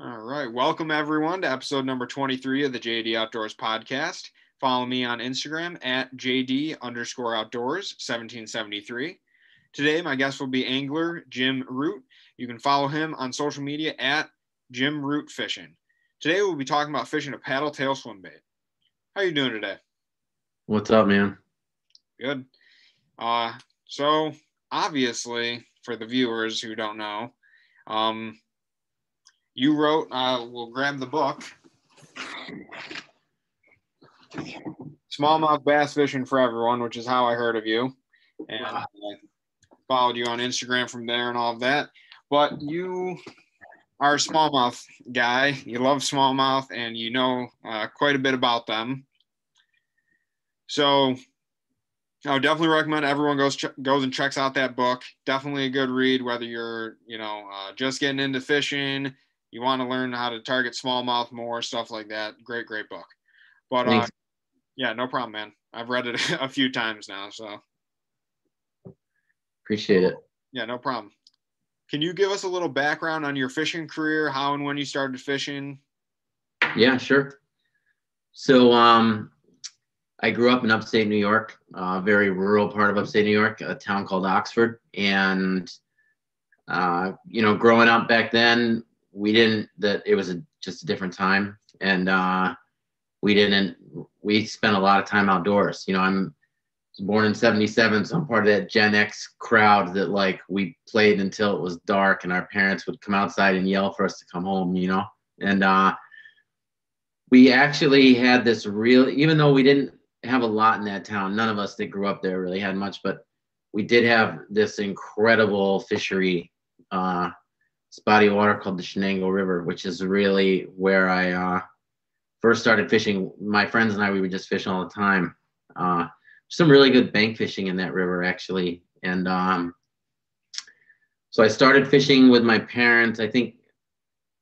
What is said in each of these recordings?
All right. Welcome, everyone, to episode number 23 of the JD Outdoors podcast. Follow me on Instagram at JD_outdoors 1773. Today, my guest will be angler Jim Root. You can follow him on social media at Jim Root Fishing. Today, we'll be talking about fishing a paddle tail swim bait. How are you doing today? What's up, man? Good. So, obviously, for the viewers who don't know, you wrote, we'll grab the book, Smallmouth Bass Fishing for Everyone, which is how I heard of you. And I followed you on Instagram from there and all of that. But you are a smallmouth guy. You love smallmouth and you know quite a bit about them. So I would definitely recommend everyone goes and checks out that book. Definitely a good read, whether you're, just getting into fishing, you want to learn how to target smallmouth more, stuff like that. Great book. But yeah, no problem, man. I've read it a few times now, so. Appreciate it. Yeah, no problem. Can you give us a little background on your fishing career, how and when you started fishing? Yeah, sure. So I grew up in upstate New York, a very rural part of upstate New York, a town called Oxford. And, growing up back then, it was just a different time. And we spent a lot of time outdoors. I was born in 77, so I'm part of that Gen X crowd that we played until it was dark and our parents would come outside and yell for us to come home, and we actually had this even though we didn't have a lot in that town, none of us that grew up there really had much, but we did have this incredible fishery, spotty water called the Shenango River, which is really where I first started fishing. My friends and I, we would just fish all the time. Some really good bank fishing in that river, actually. And so I started fishing with my parents. I think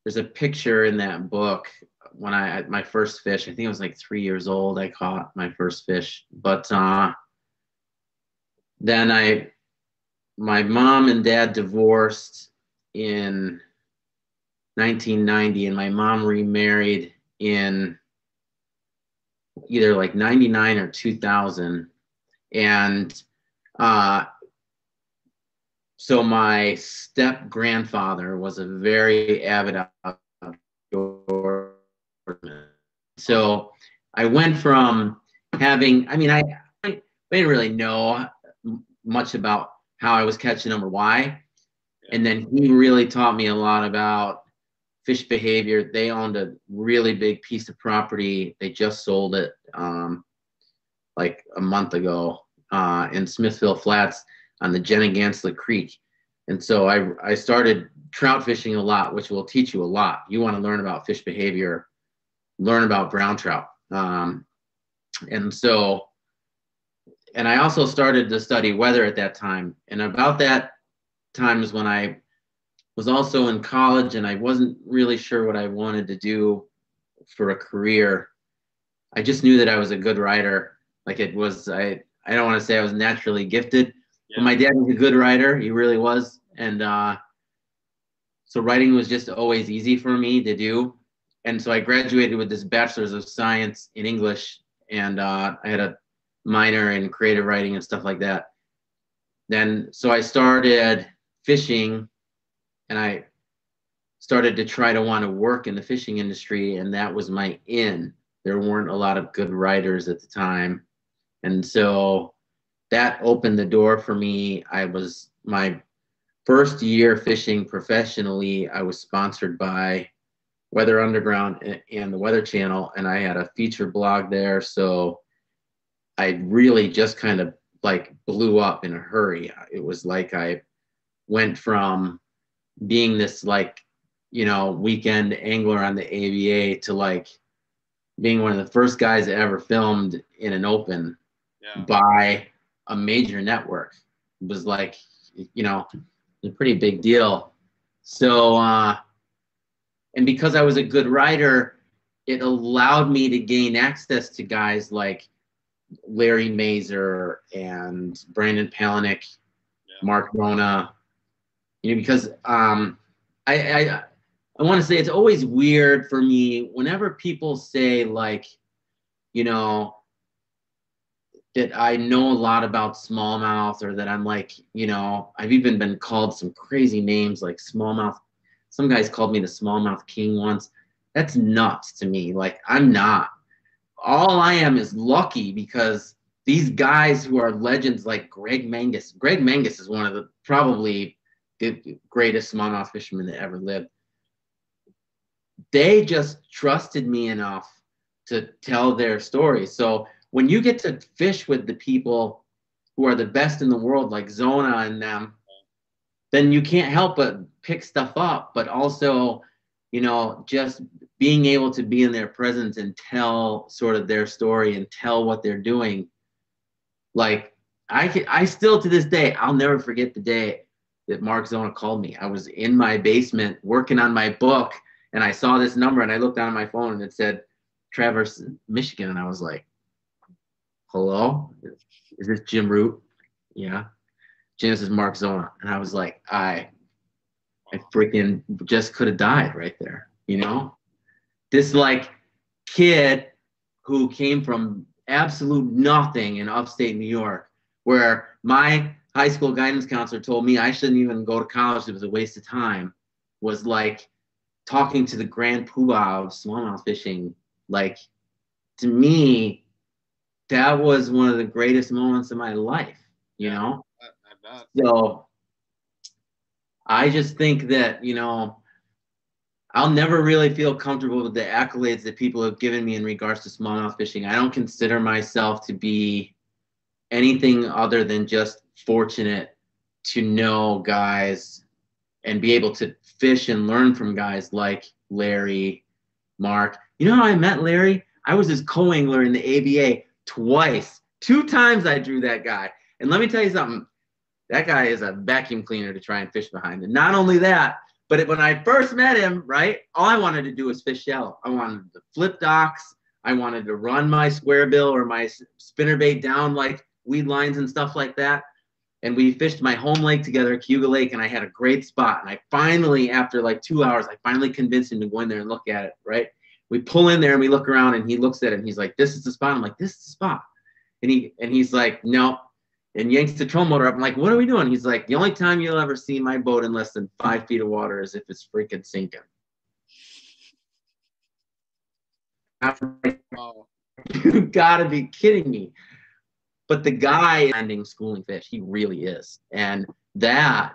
there's a picture in that book when my first fish. I think I was 3 years old. I caught my first fish. But then my mom and dad divorced in 1990, and my mom remarried in either 99 or 2000. And so my step grandfather was a very avid outdoorsman. So I went from having, I didn't really know much about how I was catching them or why. And then he really taught me a lot about fish behavior. They owned a really big piece of property. They just sold it a month ago in Smithville Flats on the Jennigansett Creek. And so I started trout fishing a lot, which will teach you a lot. You want to learn about fish behavior, learn about brown trout. And I also started to study weather at that time. And about that time is when I was also in college and I wasn't really sure what I wanted to do for a career. I just knew that I was a good writer. I don't want to say I was naturally gifted, but my dad was a good writer. He really was. And so writing was just always easy for me to do. And so I graduated with this bachelor's of science in English, and I had a minor in creative writing and stuff like that. So I started fishing, and I started to try to want to work in the fishing industry, and that was my in. There weren't a lot of good writers at the time. And so that opened the door for me. My first year fishing professionally, I was sponsored by Weather Underground and the Weather Channel, and I had a feature blog there. So I really just kind of blew up in a hurry. It was I went from being this weekend angler on the AVA to being one of the first guys that ever filmed in an open by a major network. It was a pretty big deal. So and because I was a good writer, it allowed me to gain access to guys like Larry Mazer and Brandon Palaniuk, Mark Rona, because I I want to say it's always weird for me whenever people say like, you know, that I know a lot about smallmouth, or that I'm like, you know, I've even been called some crazy names like smallmouth. Some guys called me the smallmouth king once. That's nuts to me. Like, I'm not. All I am is lucky because these guys who are legends like Greg Mangus. Greg Mangus is one of the probably the greatest smallmouth fishermen that ever lived. They just trusted me enough to tell their story. So when you get to fish with the people who are the best in the world, like Zona and them, then you can't help but pick stuff up, but also, you know, just being able to be in their presence and tell sort of their story and tell what they're doing. Like, I still to this day, I'll never forget the day that Mark Zona called me. I was in my basement working on my book, and I saw this number, and I looked down at my phone, and it said Traverse, Michigan, and I was like, hello? Is this Jim Root? Yeah. Jim, this is Mark Zona. And I was like, I freaking just could have died right there, you know? This like kid who came from absolute nothing in upstate New York, where my high school guidance counselor told me I shouldn't even go to college, it was a waste of time, was like talking to the grand poobah of smallmouth fishing. Like, to me, that was one of the greatest moments of my life, you know? I bet. So I just think that, you know, I'll never really feel comfortable with the accolades that people have given me in regards to smallmouth fishing. I don't consider myself to be anything other than just fortunate to know guys and be able to fish and learn from guys like Larry, Mark. You know how I met Larry? I was his co-angler in the ABA twice. 2 times I drew that guy. And let me tell you something. That guy is a vacuum cleaner to try and fish behind. And not only that, but when I first met him, right, all I wanted to do was fish shallow. I wanted to flip docks. I wanted to run my square bill or my spinnerbait down like weed lines and stuff like that. And we fished my home lake together, Cayuga Lake, and I had a great spot. And I finally, after like 2 hours, I finally convinced him to go in there and look at it, right? We pull in there and we look around, and he looks at it and he's like, this is the spot. I'm like, this is the spot. And he's like, no. And yanks the troll motor up. I'm like, what are we doing? He's like, the only time you'll ever see my boat in less than 5 feet of water is if it's freaking sinking. Oh. You gotta be kidding me. But the guy is ending schooling fish. He really is. And that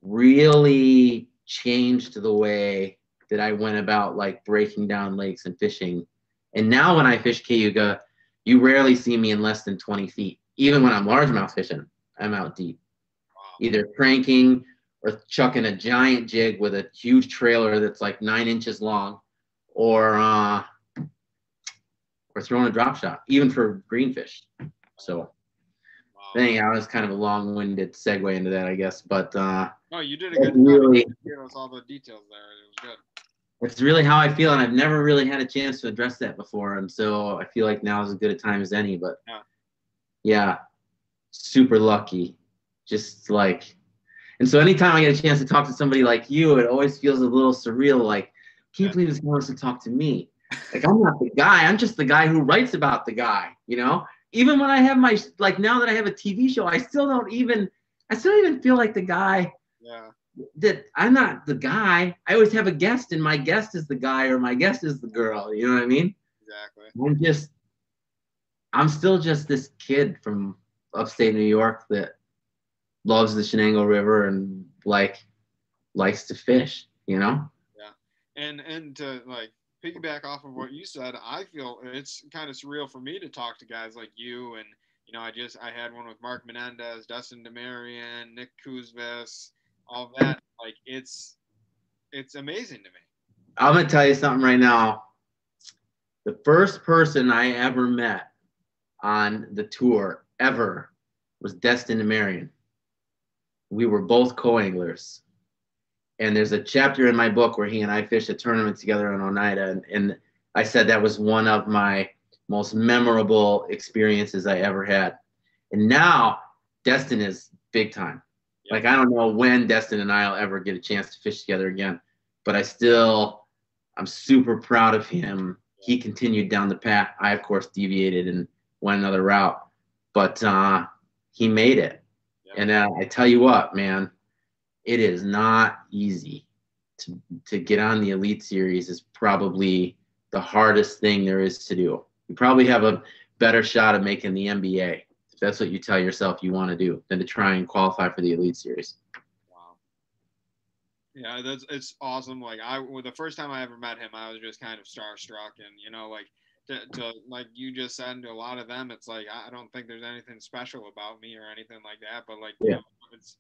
really changed the way that I went about like breaking down lakes and fishing. And now when I fish Cayuga, you rarely see me in less than 20 feet. Even when I'm largemouth fishing, I'm out deep. Wow. Either cranking or chucking a giant jig with a huge trailer that's like 9 inches long, or throwing a drop shot, even for greenfish. So, Wow. anyhow, that was kind of a long-winded segue into that, I guess. But no, you did a good really, job. You gave us all the details there. It was good. it's really how I feel, and I've never really had a chance to address that before, and so I feel like now is as good a time as any. But yeah, super lucky. Just like, and so anytime I get a chance to talk to somebody like you, it always feels a little surreal. Like, can you believe this guy wants to talk to me? Like, I'm not the guy. I'm just the guy who writes about the guy, you know? Even when I have my, like, now that I have a TV show, I still don't even feel like the guy. Yeah. That I'm not the guy. I always have a guest, and my guest is the guy or my guest is the girl. You know what I mean? Exactly. I'm still just this kid from upstate New York that loves the Shenango River and likes to fish, you know? Yeah. And to like piggyback off of what you said, I feel it's kind of surreal for me to talk to guys like you. And, you know, I had one with Mark Menendez, Dustin DeMarion, Nick Kuzvis, all that. Like, it's amazing to me. I'm going to tell you something right now. The first person I ever met on the tour ever was Dustin DeMarion. We were both co-anglers. And there's a chapter in my book where he and I fished a tournament together in Oneida. And I said that was one of my most memorable experiences I ever had. And now Destin is big time. Like, I don't know when Destin and I will ever get a chance to fish together again. but I'm super proud of him. He continued down the path. I, of course, deviated and went another route, but he made it. Yeah. And I tell you what, man, it is not easy to get on the Elite Series. Is probably the hardest thing there is to do. You probably have a better shot of making the NBA if that's what you tell yourself you want to do than to try and qualify for the Elite Series. Wow. Yeah, it's awesome. Like the first time I ever met him, I was just kind of starstruck, and like to like you just said, to a lot of them, it's like I don't think there's anything special about me or anything like that, but like it's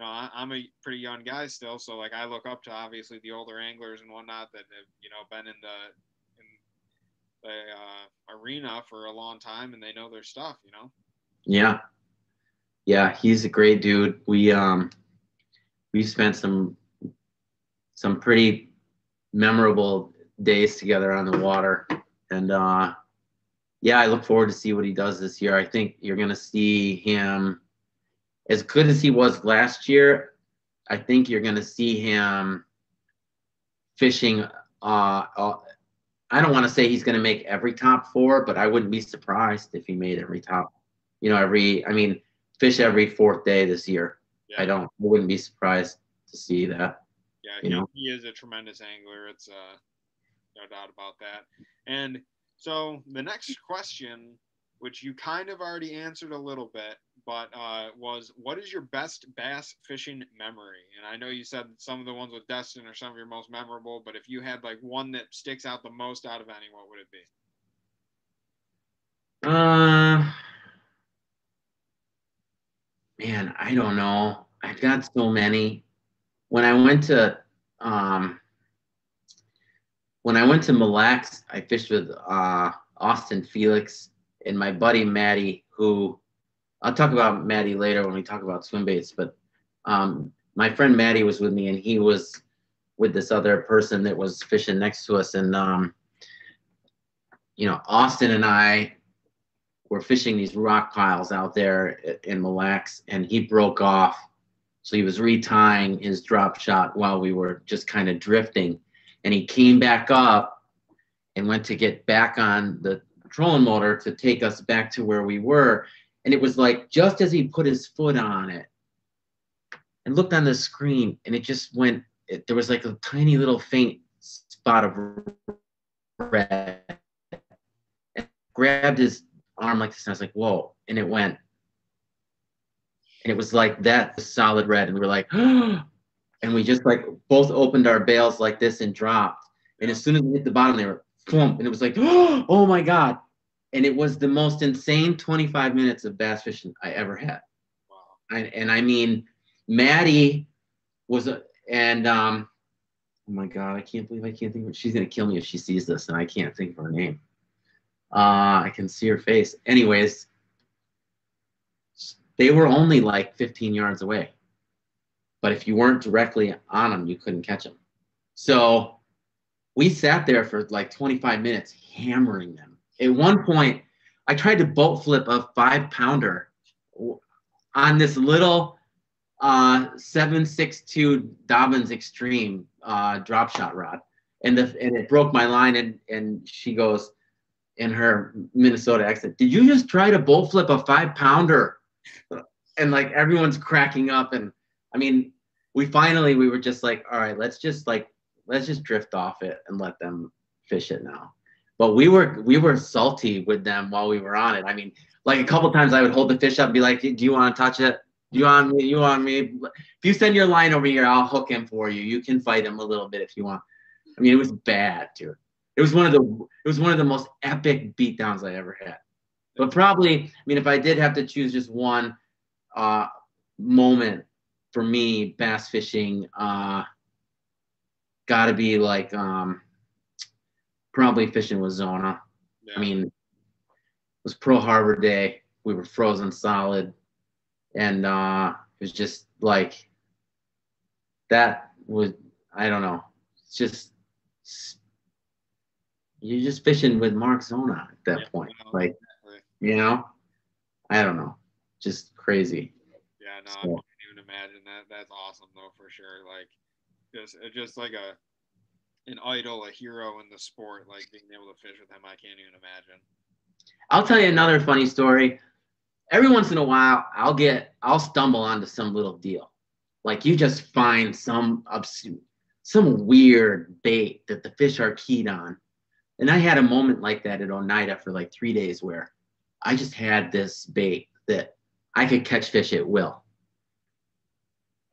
I'm a pretty young guy still, so like I look up to obviously the older anglers and whatnot that have been in the arena for a long time, and they know their stuff. Yeah, he's a great dude. We spent some pretty memorable days together on the water, and I look forward to see what he does this year. I think you're gonna see him as good as he was last year. I think you're gonna see him fishing. I don't want to say he's going to make every top 4, but I wouldn't be surprised if he made every top. Fish every 4th day this year. Yeah. I wouldn't be surprised to see that. Yeah, he is a tremendous angler. It's no doubt about that. And so the next question, which you kind of already answered a little bit, but was what is your best bass fishing memory? And I know you said some of the ones with Destin are some of your most memorable, but if you had like one that sticks out the most out of any, what would it be? Man, I don't know. I've got so many. When I went to Mille Lacs, I fished with Austin Felix and my buddy Maddie, who I'll talk about Maddie later when we talk about swim baits, but my friend Maddie was with me, and he was with this other person that was fishing next to us. And, Austin and I were fishing these rock piles out there in Mille Lacs, and he broke off. So he was retying his drop shot while we were just kind of drifting. And he came back up and went to get back on the trolling motor to take us back to where we were. And it was like just as he put his foot on it and looked on the screen, and it just went, there was like a tiny little faint spot of red. And grabbed his arm like this, and I was like, whoa. And it went. And it was like that solid red. And we were like, oh. And we just like both opened our bails like this and dropped. And as soon as we hit the bottom, they were, and it was like, oh my God. And it was the most insane 25 minutes of bass fishing I ever had. Wow. And I mean, Maddie was, oh my God, I can't believe I can't think of it. She's going to kill me if she sees this and I can't think of her name. I can see her face. Anyways, they were only like 15 yards away. But if you weren't directly on them, you couldn't catch them. So we sat there for like 25 minutes hammering them. At one point, I tried to boat flip a 5-pounder on this little 7.62 Dobbins Extreme drop shot rod. And it broke my line, and she goes in her Minnesota accent, "Did you just try to boat flip a 5-pounder?" And like everyone's cracking up. And I mean, we were just like, all right, let's just drift off it and let them fish it now. But we were salty with them while we were on it. I mean, like a couple times I would hold the fish up and be like, do you want to touch it? Do you want me? You want me? If you send your line over here, I'll hook him for you. You can fight him a little bit if you want. I mean, it was bad, dude. It was one of the most epic beatdowns I ever had. But probably, I mean, if I did have to choose just one moment for me, bass fishing, gotta be like probably fishing with Zona. Yeah. I mean, it was Pearl Harbor Day. We were frozen solid, and it was just like that was, I don't know. It's just, you're just fishing with Mark Zona at that point. Like, I don't know. Just crazy. Yeah, no, I can't even imagine that. That's awesome though, for sure. Like just like an idol, a hero in the sport, like being able to fish with him. I can't even imagine. I'll tell you another funny story. Every once in a while, I'll stumble onto some little deal. Like you just find some weird bait that the fish are keyed on. And I had a moment like that at Oneida for like 3 days where I just had this bait that I could catch fish at will.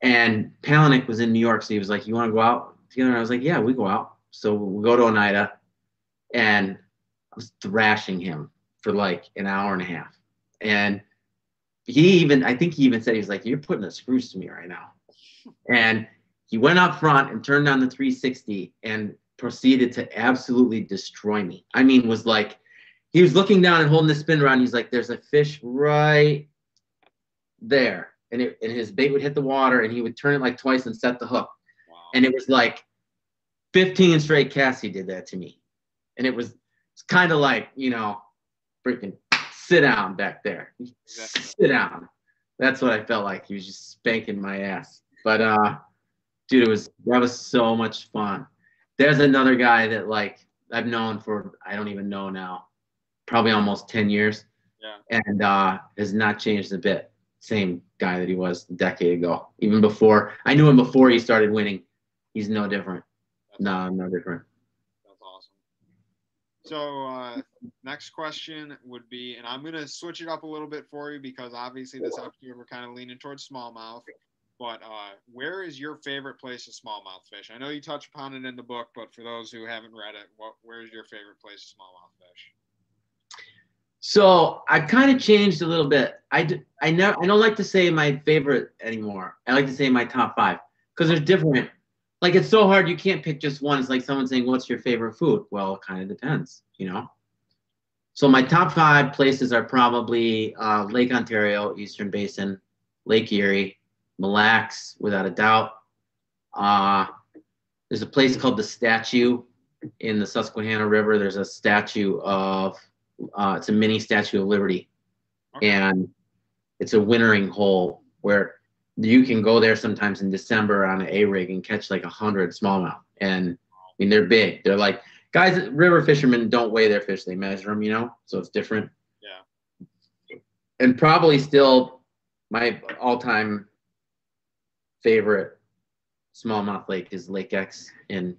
And Palaniuk was in New York, so he was like, "You want to go out together?" And I was like, "Yeah, we go out." So we go to Oneida, and I was thrashing him for like an hour and a half. And I think he even said, he was like, "You're putting the screws to me right now." And he went up front and turned on the 360 and proceeded to absolutely destroy me. I mean, was like, he was looking down and holding the spin rod. He's like, "There's a fish right there." And his bait would hit the water, and he would turn it like twice and set the hook. Wow. And it was like 15 straight casts he did that to me. And it's kind of like, freaking sit down back there. Exactly. Sit down. That's what I felt like. He was just spanking my ass. But dude, that was so much fun. There's another guy that like I've known for, I don't even know now, probably almost 10 years. Yeah. And has not changed a bit. Same guy that he was a decade ago. Even before, I knew him before he started winning. He's no different. No different. That's awesome. So next question would be, and I'm going to switch it up a little bit for you because obviously this episode we're kind of leaning towards smallmouth. But where is your favorite place to smallmouth fish? I know you touch upon it in the book, but for those who haven't read it, where's your favorite place to smallmouth fish? So I've kind of changed a little bit. I don't like to say my favorite anymore. I like to say my top 5 because there's different. Like it's so hard, you can't pick just one. It's like someone saying, "What's your favorite food?" Well, it kind of depends, So my top 5 places are probably Lake Ontario, Eastern Basin, Lake Erie, Mille Lacs, without a doubt. There's a place called the Statue in the Susquehanna River. There's a statue of it's a mini Statue of Liberty. Okay. And it's a wintering hole where you can go there sometimes in December on an A-rig and catch like 100 smallmouth. And I mean, they're big. They're like, guys, river fishermen don't weigh their fish. They measure them, so it's different. Yeah. And probably still my all-time favorite smallmouth lake is Lake X in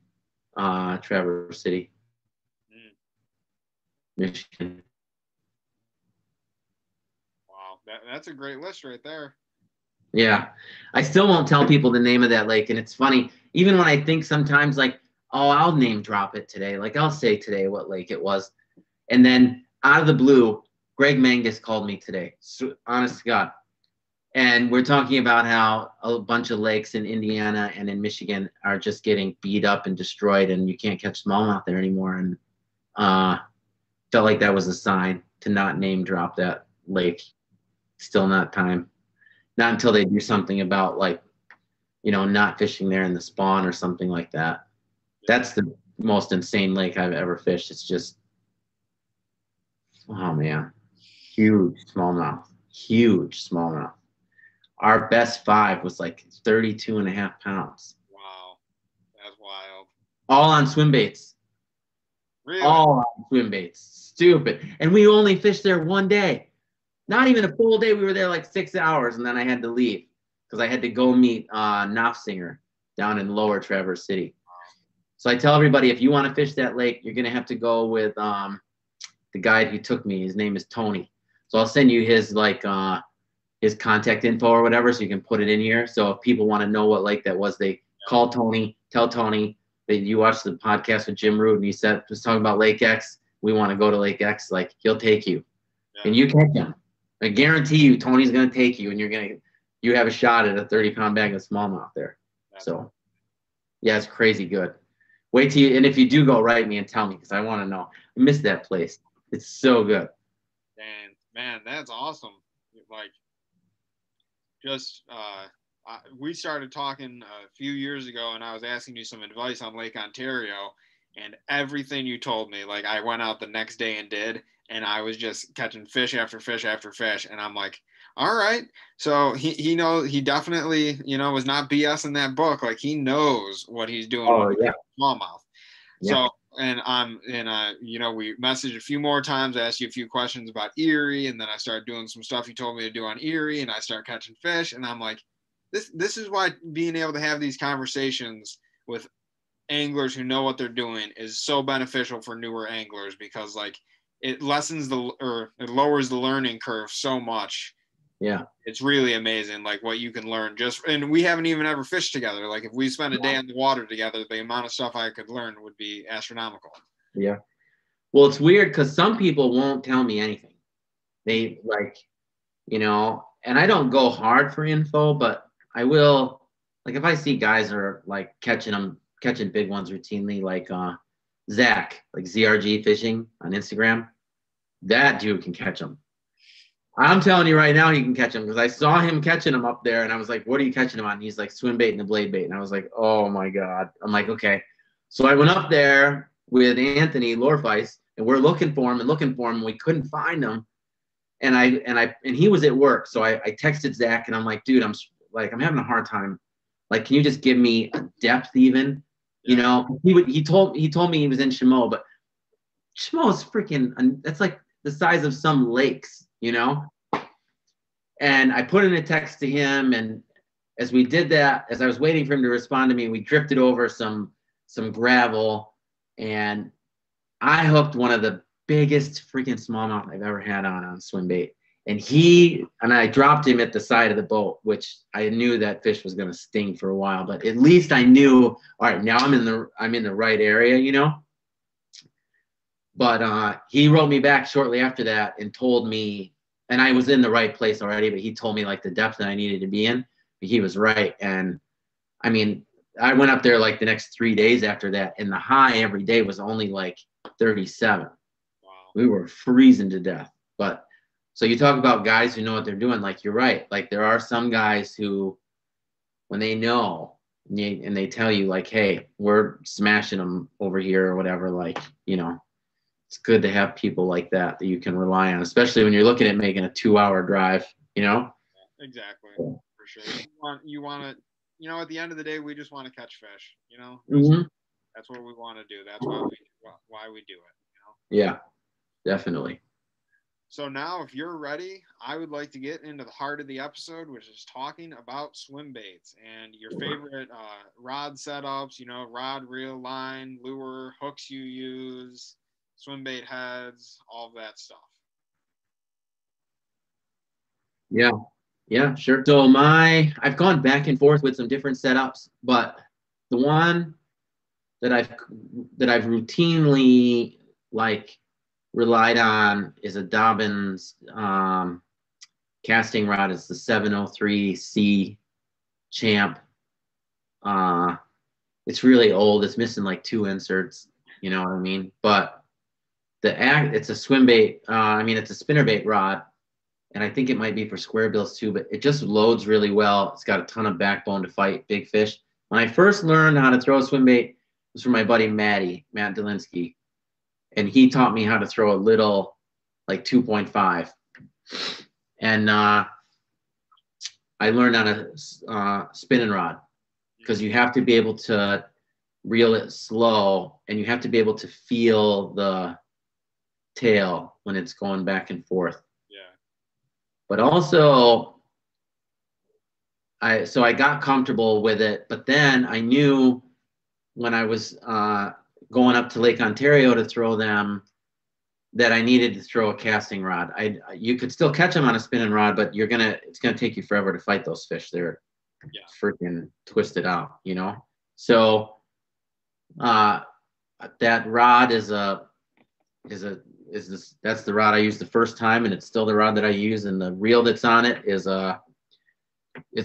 Traverse City, Michigan. Wow, that's a great list right there. Yeah, I still won't tell people the name of that lake, and it's funny. Even when I think sometimes like, "Oh, I'll name drop it today." Like I'll say today what lake it was, and then out of the blue, Greg Mangus called me today. So, honest to God. And we're talking about how a bunch of lakes in Indiana and in Michigan are just getting beat up and destroyed, and you can't catch smallmouth there anymore. And felt like that was a sign to not name drop that lake. Still not time. Not until they do something about like, not fishing there in the spawn or something like that. That's the most insane lake I've ever fished. It's just, oh man, huge smallmouth. Our best 5 was like 32.5 pounds. Wow. That's wild. All on swim baits. Really? All on swim baits. Stupid. And we only fished there one day. Not even a full day. We were there like 6 hours, and then I had to leave because I had to go meet Knopfsinger down in Lower Traverse City. Wow. So I tell everybody, if you want to fish that lake, you're going to have to go with the guide who took me. His name is Tony. So I'll send you his his contact info or whatever, so you can put it in here. So if people want to know what lake that was, they call Tony, tell Tony that you watched the podcast with Jim Root and he said, was talking about Lake X. We want to go to Lake X. Like, he'll take you. Yeah. And you catch him. I guarantee you Tony's going to take you, and you have a shot at a 30-pound bag of smallmouth there. So, yeah, it's crazy good. Wait till you, and if you do go, write me and tell me because I want to know. I miss that place. It's so good. And man, that's awesome. Like, just we started talking a few years ago, and I was asking you some advice on Lake Ontario, and everything you told me, like I went out the next day and did, and I was just catching fish after fish after fish, and I'm like, all right. So he knows, he definitely, was not BS in that book. Like he knows what he's doing. Oh, yeah. Smallmouth. Yeah. So, and we messaged a few more times. I asked you a few questions about Erie, and then I started doing some stuff you told me to do on Erie, and I started catching fish. And I'm like, this is why being able to have these conversations with anglers who know what they're doing is so beneficial for newer anglers, because like it lowers the learning curve so much. Yeah. It's really amazing, like what you can learn and we haven't even ever fished together. Like if we spent a day on the water together, the amount of stuff I could learn would be astronomical. Yeah. Well, it's weird because some people won't tell me anything. They like, and I don't go hard for info, but I will, like if I see guys are like catching big ones routinely, like Zach, like ZRG fishing on Instagram, that dude can catch them. I'm telling you right now, he can catch them because I saw him catching them up there, and I was like, "What are you catching them on?" And he's like, "Swim bait and a blade bait." And I was like, "Oh my god!" I'm like, "Okay." So I went up there with Anthony Lorfeis, and we're looking for him. And we couldn't find him. And he was at work, so I texted Zach, and I'm like, "Dude, I'm having a hard time. Like, can you just give me a depth even?" Yeah. He told me he was in Shimo, but Shimo is freaking. That's like the size of some lakes. And I put in a text to him, and as we did that, as I was waiting for him to respond to me, we drifted over some gravel, and I hooked one of the biggest freaking smallmouth I've ever had on swim bait. And I dropped him at the side of the boat, which I knew that fish was going to sting for a while, but at least I knew, all right, now I'm in the right area, But he wrote me back shortly after that and told me, and I was in the right place already, but he told me like the depth that I needed to be in. He was right. And I mean, I went up there like the next 3 days after that, and the high every day was only like 37. Wow. We were freezing to death. But so you talk about guys who know what they're doing, like you're right. Like there are some guys who, when they know and they tell you like, hey, we're smashing them over here or whatever, like, it's good to have people like that you can rely on, especially when you're looking at making a 2-hour drive, Exactly. For sure. You want to, at the end of the day, we just want to catch fish, Mm-hmm. That's what we want to do. That's why we do it, Yeah, definitely. So now, if you're ready, I would like to get into the heart of the episode, which is talking about swim baits and your favorite rod setups, rod, reel, line, lure, hooks you use, swim bait heads, all of that stuff. Yeah, sure. So I've gone back and forth with some different setups, but the one that I've routinely like relied on is a Dobbins casting rod. It's the 703C Champ. It's really old. It's missing like 2 inserts. You know what I mean? But it's a swim bait. It's a spinnerbait rod, and I think it might be for square bills too. But it just loads really well. It's got a ton of backbone to fight big fish. When I first learned how to throw a swim bait, it was from my buddy Matt Delinsky, and he taught me how to throw a little, like 2.5, and I learned on a spinning rod, because you have to be able to reel it slow, and you have to be able to feel the tail when it's going back and forth. Yeah. But also, I got comfortable with it, but then I knew when I was going up to Lake Ontario to throw them that I needed to throw a casting rod. You could still catch them on a spinning rod, but it's gonna take you forever to fight those fish. They're freaking twisted out, So that rod that's the rod I used the first time, and it's still the rod that I use. And the reel that's on it it's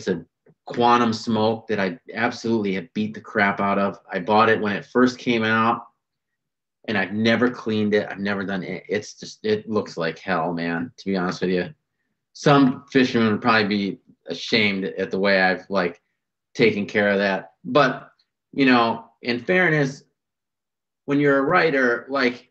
a Quantum Smoke that I absolutely have beat the crap out of. I bought it when it first came out, and I've never cleaned it. I've never done it. It looks like hell, man, to be honest with you. Some fishermen would probably be ashamed at the way I've like taken care of that. But, in fairness, when you're a writer, like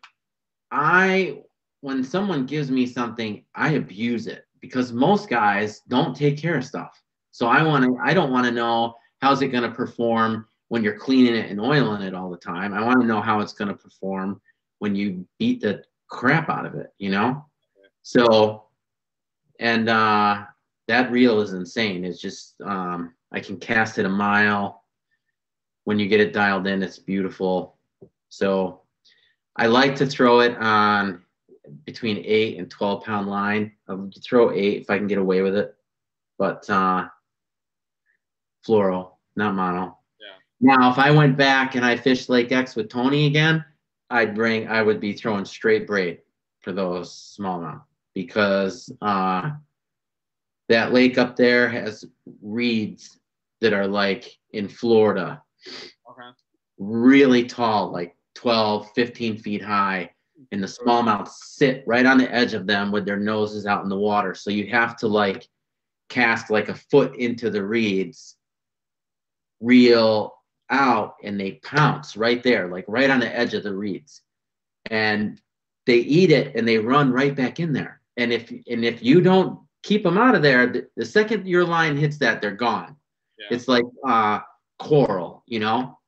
when someone gives me something, I abuse it, because most guys don't take care of stuff. So I don't want to know how's it going to perform when you're cleaning it and oiling it all the time. I want to know how it's going to perform when you beat the crap out of it, you know? So, and that reel is insane. It's just, I can cast it a mile. When you get it dialed in, it's beautiful. So I like to throw it on between 8 and 12 pound line. I'll throw 8 if I can get away with it, but fluoro, not mono. Yeah. Now, if I went back and I fished Lake X with Tony again, I would be throwing straight braid for those smallmouth, because that lake up there has reeds that are like in Florida. Okay. Really tall, like 12, 15 feet high. And the smallmouth sit right on the edge of them with their noses out in the water. So you have to like cast like a foot into the reeds, reel out, and they pounce right there, like right on the edge of the reeds. And they eat it and they run right back in there. And if you don't keep them out of there, the second your line hits that, they're gone. Yeah. It's like coral, you know?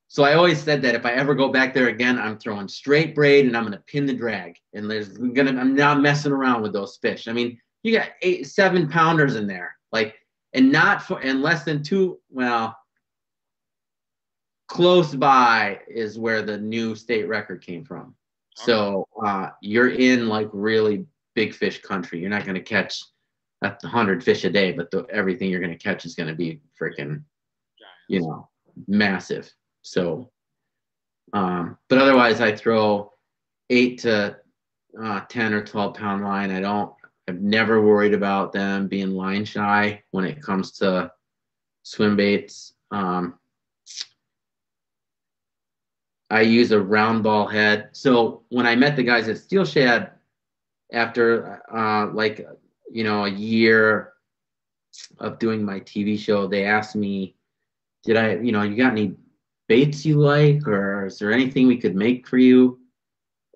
So I always said that if I ever go back there again, I'm throwing straight braid and I'm going to pin the drag. And I'm not messing around with those fish. I mean, you got 8, 7 pounders in there, like, and less than 2. Well, close by is where the new state record came from. Okay. So you're in like really big fish country. You're not going to catch 100 fish a day, but everything you're going to catch is going to be freaking, you know, massive. So, but otherwise I throw 8 to 10 or 12 pound line. I've never worried about them being line shy when it comes to swim baits. I use a round ball head. So when I met the guys at Steelshad, after like, you know, a year of doing my TV show, they asked me, you got any baits you like, or is there anything we could make for you?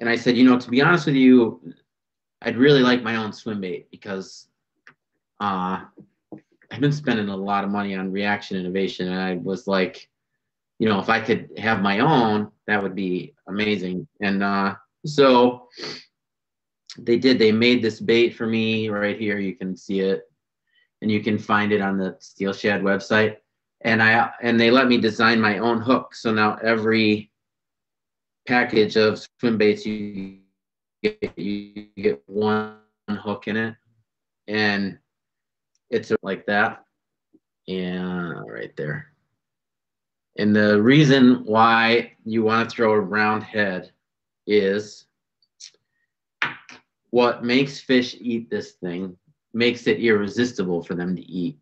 And I said, to be honest with you, I'd really like my own swim bait, because I've been spending a lot of money on reaction innovation. And I was like, if I could have my own, that would be amazing. And so they did. They made this bait for me right here. You can see it, and you can find it on the Steelshad website. And they let me design my own hook. So now every package of swim baits you get one hook in it, and it's like that, and right there. And the reason why you want to throw a round head is what makes fish eat this thing, makes it irresistible for them to eat,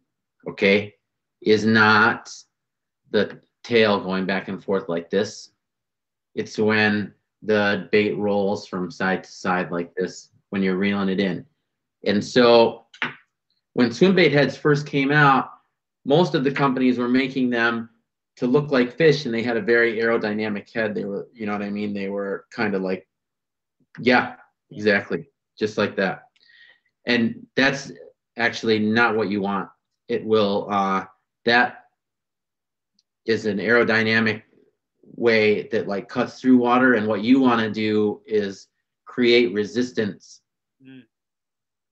okay, is not the tail going back and forth like this. It's when the bait rolls from side to side like this when you're reeling it in. And so when swim bait heads first came out, most of the companies were making them to look like fish, and they had a very aerodynamic head. They were, you know what I mean? They were kind of like, yeah, exactly, just like that. And that's actually not what you want. It will, that is an aerodynamic way that like cuts through water, and what you want to do is create resistance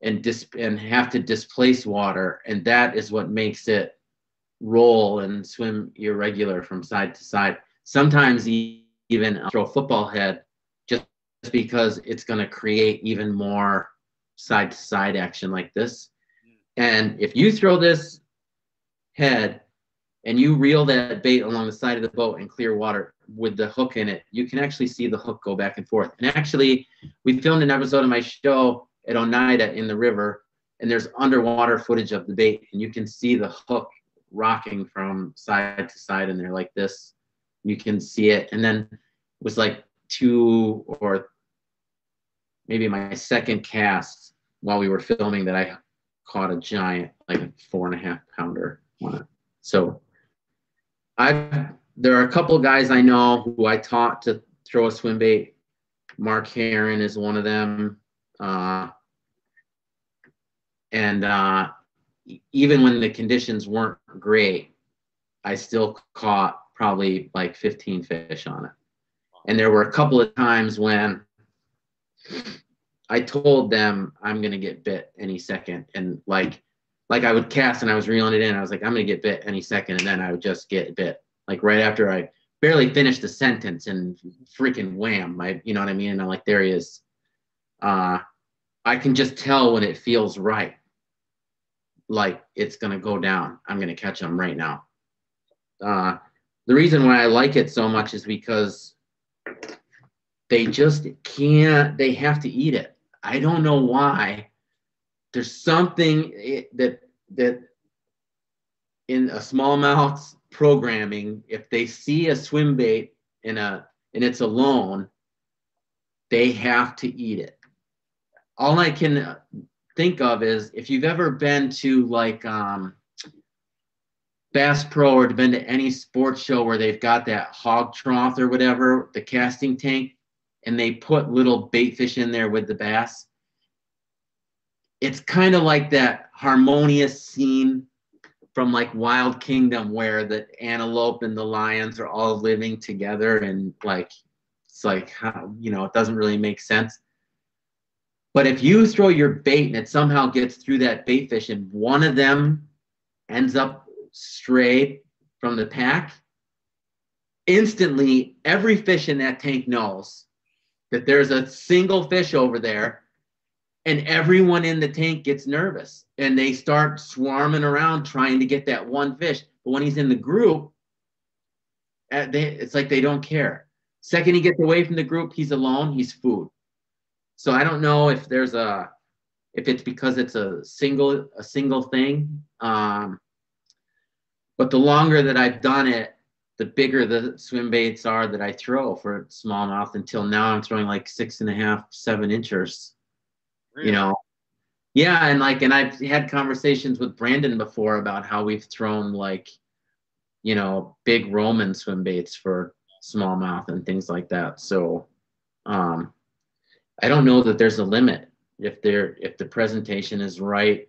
and have to displace water, and that is what makes it roll and swim irregular from side to side. Sometimes even throw a football head just because it's going to create even more side to side action like this. And if you throw this head and you reel that bait along the side of the boat in clear water with the hook in it, you can actually see the hook go back and forth. And actually, we filmed an episode of my show at Oneida in the river, and there's underwater footage of the bait, and you can see the hook rocking from side to side in there like this. You can see it. And then it was like 2 or maybe my second cast while we were filming that I caught a giant, like a 4.5 pounder on it. So there are a couple of guys I know who I taught to throw a swim bait. Mark Heron is one of them. And even when the conditions weren't great, I still caught probably like 15 fish on it. And there were a couple of times when I told them I'm going to get bit any second. And like I would cast and I was reeling it in. I was like, I'm going to get bit any second. And then I would just get bit. Like right after I barely finished the sentence and freaking wham, you know what I mean? And I'm like, there he is. I can just tell when it feels right. Like it's going to go down. I'm going to catch him right now. The reason why I like it so much is because they just can't, they have to eat it. I don't know why. There's something that in a smallmouth programming, if they see a swim bait and it's alone, they have to eat it. All I can think of is if you've ever been to like Bass Pro or been to any sports show where they've got that hog trough or whatever, the casting tank, and they put little bait fish in there with the bass. It's kind of like that harmonious scene from like Wild Kingdom where the antelope and the lions are all living together, and like it's like how, you know, it doesn't really make sense. But if you throw your bait and it somehow gets through that bait fish and one of them ends up strayed from the pack, instantly every fish in that tank knows that there's a single fish over there, and everyone in the tank gets nervous and they start swarming around trying to get that one fish. But when he's in the group, it's like they don't care. Second he gets away from the group, he's alone, he's food. So I don't know if if it's because it's a single thing. But the longer that I've done it, the bigger the swim baits are that I throw for smallmouth. Until now, I'm throwing like 6.5, 7 inchers. Really? You know, yeah, and I've had conversations with Brandon before about how we've thrown like, you know, big Roman swim baits for smallmouth and things like that. So, I don't know that there's a limit if the presentation is right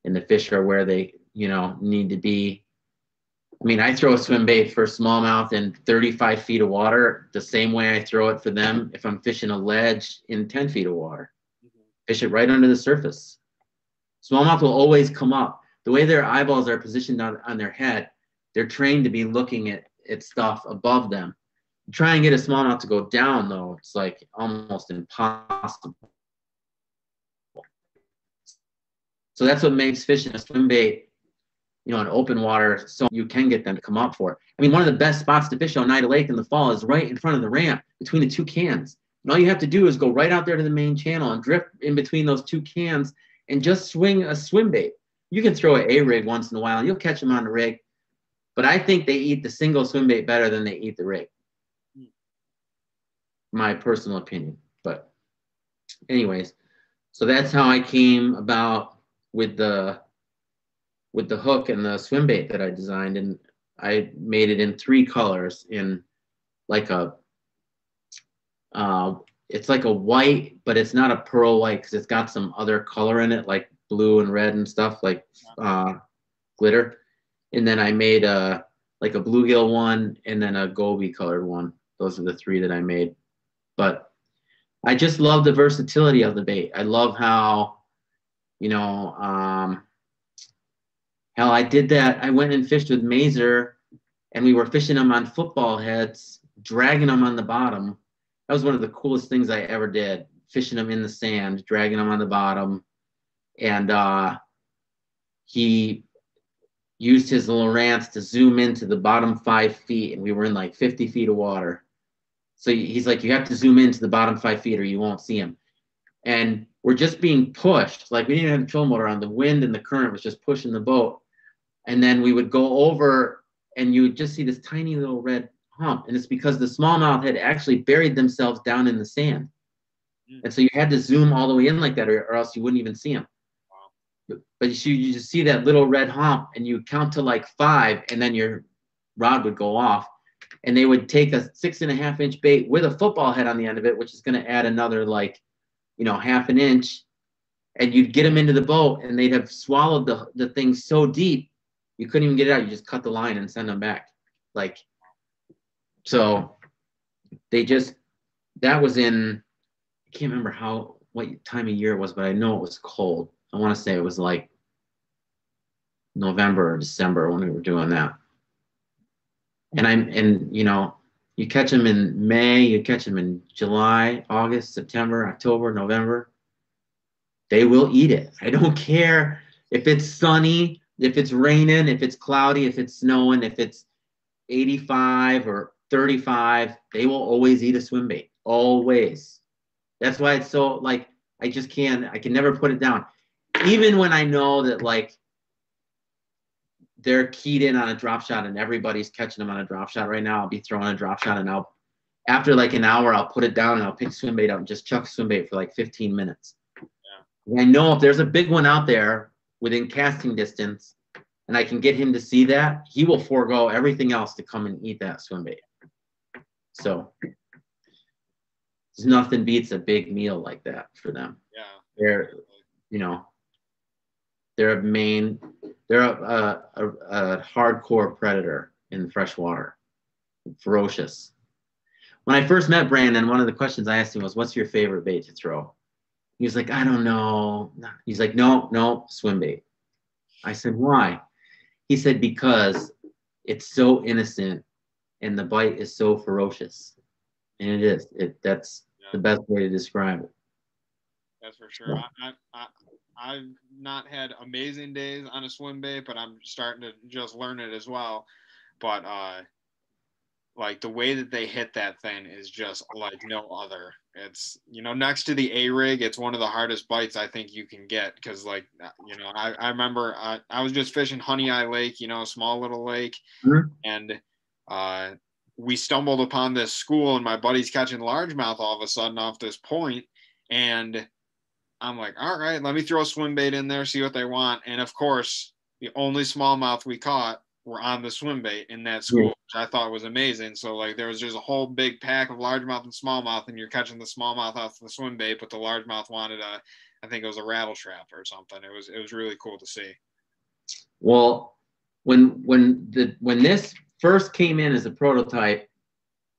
and the fish are where they, you know, need to be. I mean, I throw a swim bait for smallmouth in 35 feet of water the same way I throw it for them if I'm fishing a ledge in 10 feet of water. Fish it right under the surface. Smallmouth will always come up. The way their eyeballs are positioned on their head, they're trained to be looking at stuff above them. Try and get a smallmouth to go down, though, it's like almost impossible. So that's what makes fishing a swim bait, you know, in open water, so you can get them to come up for it. I mean, one of the best spots to fish on Oneida Lake in the fall is right in front of the ramp between the two cans. And all you have to do is go right out there to the main channel and drift in between those two cans and just swing a swim bait. You can throw an A-rig once in a while and you'll catch them on the rig. But I think they eat the single swim bait better than they eat the rig. My personal opinion. But anyways, so that's how I came about with the hook and the swim bait that I designed. And I made it in 3 colors, in like it's like a white, but it's not a pearl white because it's got some other color in it, like blue and red and stuff, like glitter. And then I made like a bluegill one and then a goby colored one. Those are the 3 that I made. But I just love the versatility of the bait. I love how, you know, hell, I did that. I went and fished with Mazer, and we were fishing them on football heads, dragging them on the bottom. That was one of the coolest things I ever did, fishing them in the sand, dragging them on the bottom. And he used his Lowrance to zoom into the bottom 5 feet, and we were in like 50 feet of water. So he's like, you have to zoom into the bottom 5 feet or you won't see him. And we're just being pushed. Like we didn't have a control motor on. The wind and the current was just pushing the boat. And then we would go over and you would just see this tiny little red hump. And it's because the smallmouth had actually buried themselves down in the sand. And so you had to zoom all the way in like that or else you wouldn't even see them. But you just see that little red hump and you count to like 5 and then your rod would go off. And they would take a 6.5 inch bait with a football head on the end of it, which is going to add another like, you know, 1/2 inch. And you'd get them into the boat and they'd have swallowed the thing so deep, You couldn't even get it out. You just cut the line and send them back. Like, so that was in, I can't remember what time of year it was, but I know it was cold. I want to say it was like November or December when we were doing that. And you catch them in May, you catch them in July, August, September, October, November. They will eat it. I don't care if it's sunny, if it's raining, if it's cloudy, if it's snowing, if it's 85 or 35, they will always eat a swim bait. Always. That's why it's so, like, I can never put it down. Even when I know that, like, they're keyed in on a drop shot and everybody's catching them on a drop shot right now, I'll be throwing a drop shot, and after like an hour, I'll put it down and I'll pick swim bait up and just chuck swim bait for like 15 minutes. Yeah. I know if there's a big one out there within casting distance and I can get him to see that, he will forego everything else to come and eat that swim bait. So there's nothing beats a big meal like that for them. Yeah. They're a hardcore predator in freshwater, ferocious. When I first met Brandon, one of the questions I asked him was, "What's your favorite bait to throw?" He was like, "I don't know." He's like, "No, swim bait." I said, "Why?" He said, "Because it's so innocent and the bite is so ferocious." And it is. That's the best way to describe it. That's for sure. Yeah. I've not had amazing days on a swim bait, but I'm starting to just learn it as well. But like the way that they hit that thing is just like no other. It's, next to the A-rig, it's one of the hardest bites I think you can get, because like, I remember I was just fishing Honey Eye Lake, small little lake, mm-hmm. And we stumbled upon this school, and my buddy's catching largemouth all of a sudden off this point, and I'm like, all right, let me throw a swim bait in there, see what they want. And of course, the only smallmouth we caught were on the swim bait in that school, which I thought was amazing. So like there was just a whole big pack of largemouth and smallmouth, and you're catching the smallmouth off the swim bait, but the largemouth wanted I think it was a rattle trap or something. It was really cool to see. Well, when this first came in as a prototype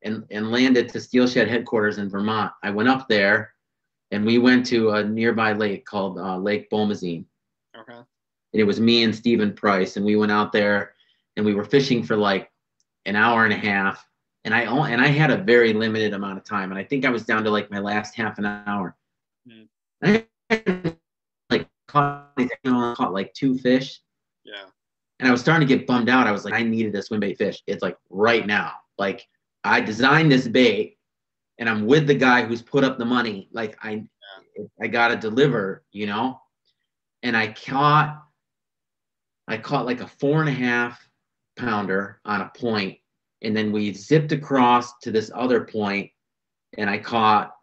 and landed to Steelshad headquarters in Vermont, I went up there. And we went to a nearby lake called Lake Bomazine. Okay. And it was me and Stephen Price, and we went out there, and we were fishing for like an hour and a half. And I had a very limited amount of time, and I think I was down to like my last half an hour. Mm. I like caught like 2 fish. Yeah. And I was starting to get bummed out. I was like, I needed a swim bait fish. It's like right now. Like I designed this bait, and I'm with the guy who's put up the money. Like I gotta deliver, And I caught like a 4.5 pounder on a point, and then we zipped across to this other point, and I caught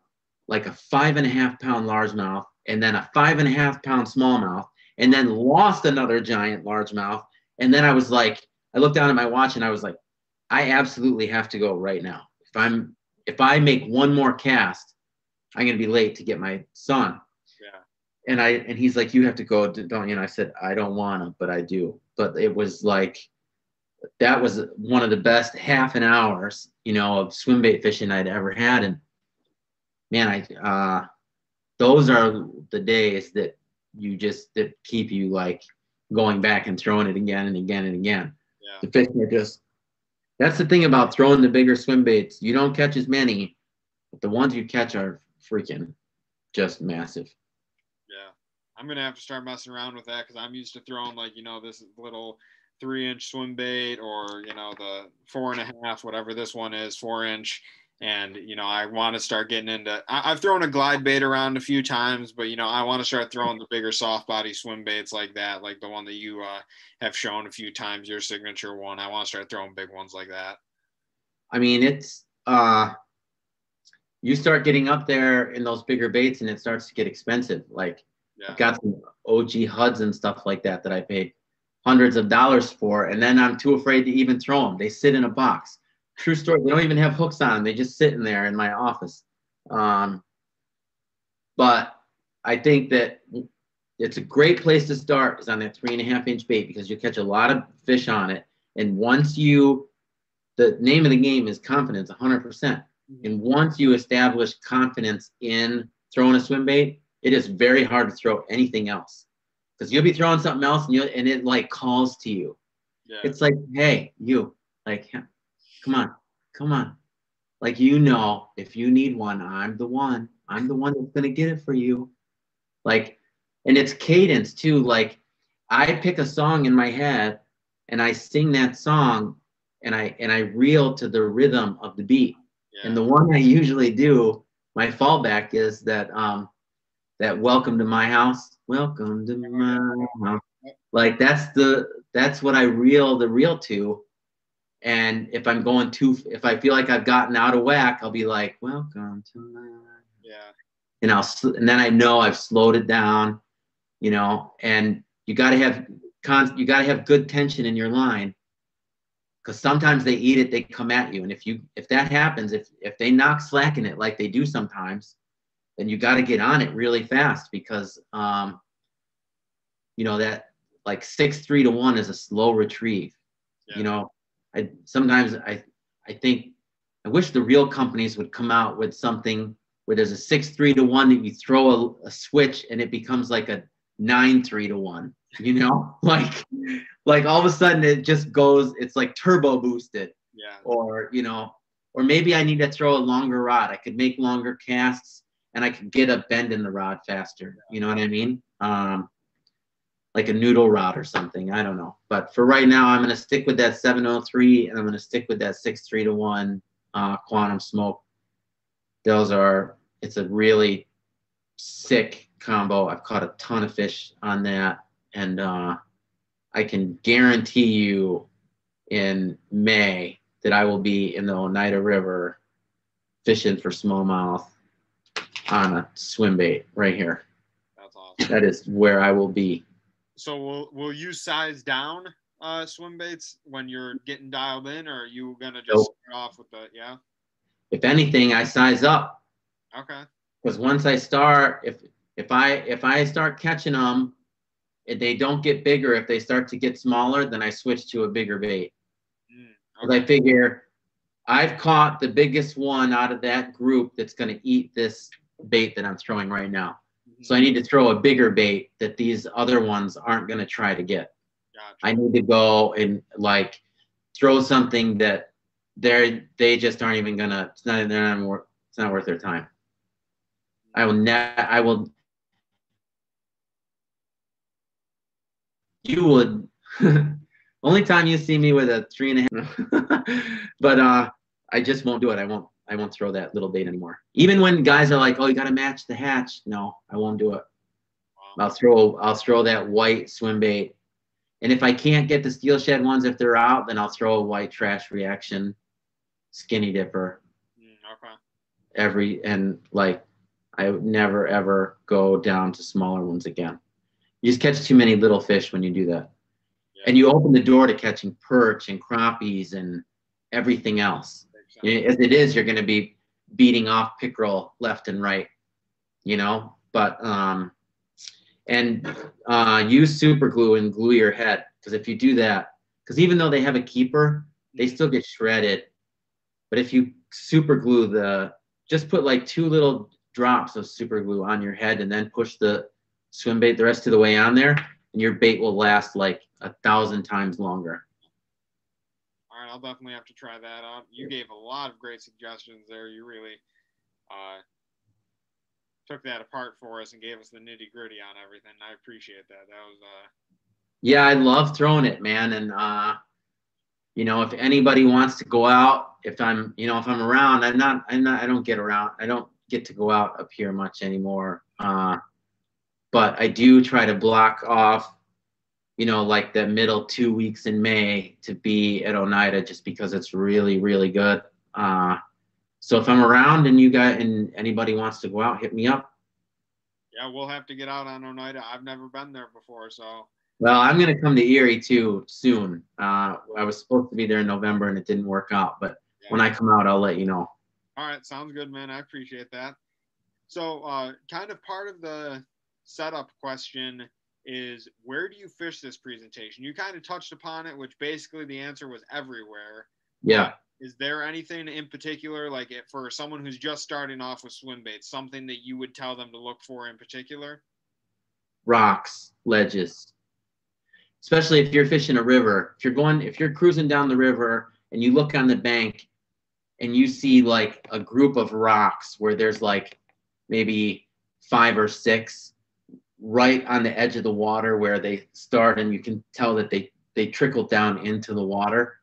like a 5.5 pound largemouth, and then a 5.5 pound smallmouth, and then lost another giant largemouth. And then I was like, I looked down at my watch, and I was like, I absolutely have to go right now. If I make one more cast, I'm going to be late to get my son. Yeah. And he's like, you have to go, don't you? And I said, I don't want to, but I do. But it was like, that was one of the best half an hours, of swim bait fishing I'd ever had. And man, those are the days that that keep you like going back and throwing it again and again and again. Yeah. The fish are that's the thing about throwing the bigger swim baits. You don't catch as many, but the ones you catch are freaking just massive. Yeah. I'm going to have to start messing around with that, because I'm used to throwing like, this little 3-inch swim bait, or, the 4.5, whatever this one is, 4-inch. And, I want to start getting into, I've thrown a glide bait around a few times, but, I want to start throwing the bigger soft body swim baits like that, like the one that you have shown a few times, your signature one. I want to start throwing big ones like that. I mean, it's, you start getting up there in those bigger baits and it starts to get expensive. Like, I've got some OG HUDs and stuff like that I paid hundreds of dollars for, and then I'm too afraid to even throw them. They sit in a box. True story. They don't even have hooks on them. They just sit in there in my office. But I think that it's a great place to start is on that 3.5-inch bait because you catch a lot of fish on it. And once the name of the game is confidence, 100%. And once you establish confidence in throwing a swim bait, it is very hard to throw anything else because you'll be throwing something else and it like calls to you. Yeah. It's like, hey, you, like, come on. Like, you know, if you need one, I'm the one that's going to get it for you. Like, and it's cadence too. Like, I pick a song in my head and I sing that song and I reel to the rhythm of the beat. Yeah. And the one I usually do, my fallback is that welcome to my house. Welcome to my house. Like that's what I reel to. And if I feel like I've gotten out of whack, I'll be like, welcome to my house. Yeah. And then I know I've slowed it down, you know, and you gotta have good tension in your line. Because sometimes they eat it, they come at you. And if that happens, if they knock slack in it like they do sometimes, then you got to get on it really fast because, you know, that like 6-3 to 1 is a slow retrieve. Yeah. You know, sometimes I think I wish the real companies would come out with something where there's a 6-3 to 1 that you throw a switch and it becomes like a 9-3 to 1. You know, like all of a sudden it just goes, it's like turbo boosted. Yeah. Or, you know, or maybe I need to throw a longer rod. I could make longer casts and I could get a bend in the rod faster. Yeah. You know what I mean? Like a noodle rod or something. I don't know. But for right now, I'm going to stick with that 703 and I'm going to stick with that 6-3 to 1 Quantum Smoke. It's a really sick combo. I've caught a ton of fish on that. And I can guarantee you in May that I will be in the Oneida River fishing for smallmouth on a swim bait right here. That's awesome. That is where I will be. So will you size down swim baits when you're getting dialed in, or are you gonna just start off with the If anything, I size up. Okay. Because once I start, if I start catching them, if they don't get bigger, if they start to get smaller, then I switch to a bigger bait. Okay. I figure I've caught the biggest one out of that group that's going to eat this bait that I'm throwing right now. Mm-hmm. So I need to throw a bigger bait that these other ones aren't going to try to get. Gotcha. I need to go and like throw something that they just aren't even going to, it's not worth their time. I will. You would. Only time you see me with a 3.5. But I just won't do it. I won't throw that little bait anymore. Even when guys are like, "Oh, you got to match the hatch." No, I won't do it. Wow. I'll throw that white swim bait, and if I can't get the Steelshad ones, if they're out, then I'll throw a white trash reaction skinny dipper. Okay. I would never ever go down to smaller ones again. You just catch too many little fish when you do that. Yeah. And you open the door to catching perch and crappies and everything else. As it is, you're going to be beating off pickerel left and right, you know. But use super glue and glue your head, because if you do that, because even though they have a keeper, they still get shredded. But if you super glue just put like 2 little drops of super glue on your head and then push the swim bait the rest of the way on there, and your bait will last like 1,000 times longer. All right, I'll definitely have to try that out. You gave a lot of great suggestions there. You really took that apart for us and gave us the nitty gritty on everything. I appreciate that. That was yeah, I love throwing it, man. And you know, if anybody wants to go out, if I'm around, I don't get around. I don't get to go out up here much anymore. But I do try to block off, you know, like the middle 2 weeks in May to be at Oneida, just because it's really, really good. So if I'm around and anybody wants to go out, hit me up. Yeah, we'll have to get out on Oneida. I've never been there before, so. Well, I'm going to come to Erie too soon. I was supposed to be there in November and it didn't work out, but when I come out, I'll let you know. All right, sounds good, man. I appreciate that. So kind of part of the setup question is, where do you fish this presentation? You kind of touched upon it, which basically the answer was everywhere. Yeah. Is there anything in particular, like for someone who's just starting off with swim baits, something that you would tell them to look for in particular? Rocks, ledges. Especially if you're fishing a river. If you're cruising down the river and you look on the bank and you see like a group of rocks where there's like maybe 5 or 6 right on the edge of the water where they start, and you can tell that they trickle down into the water.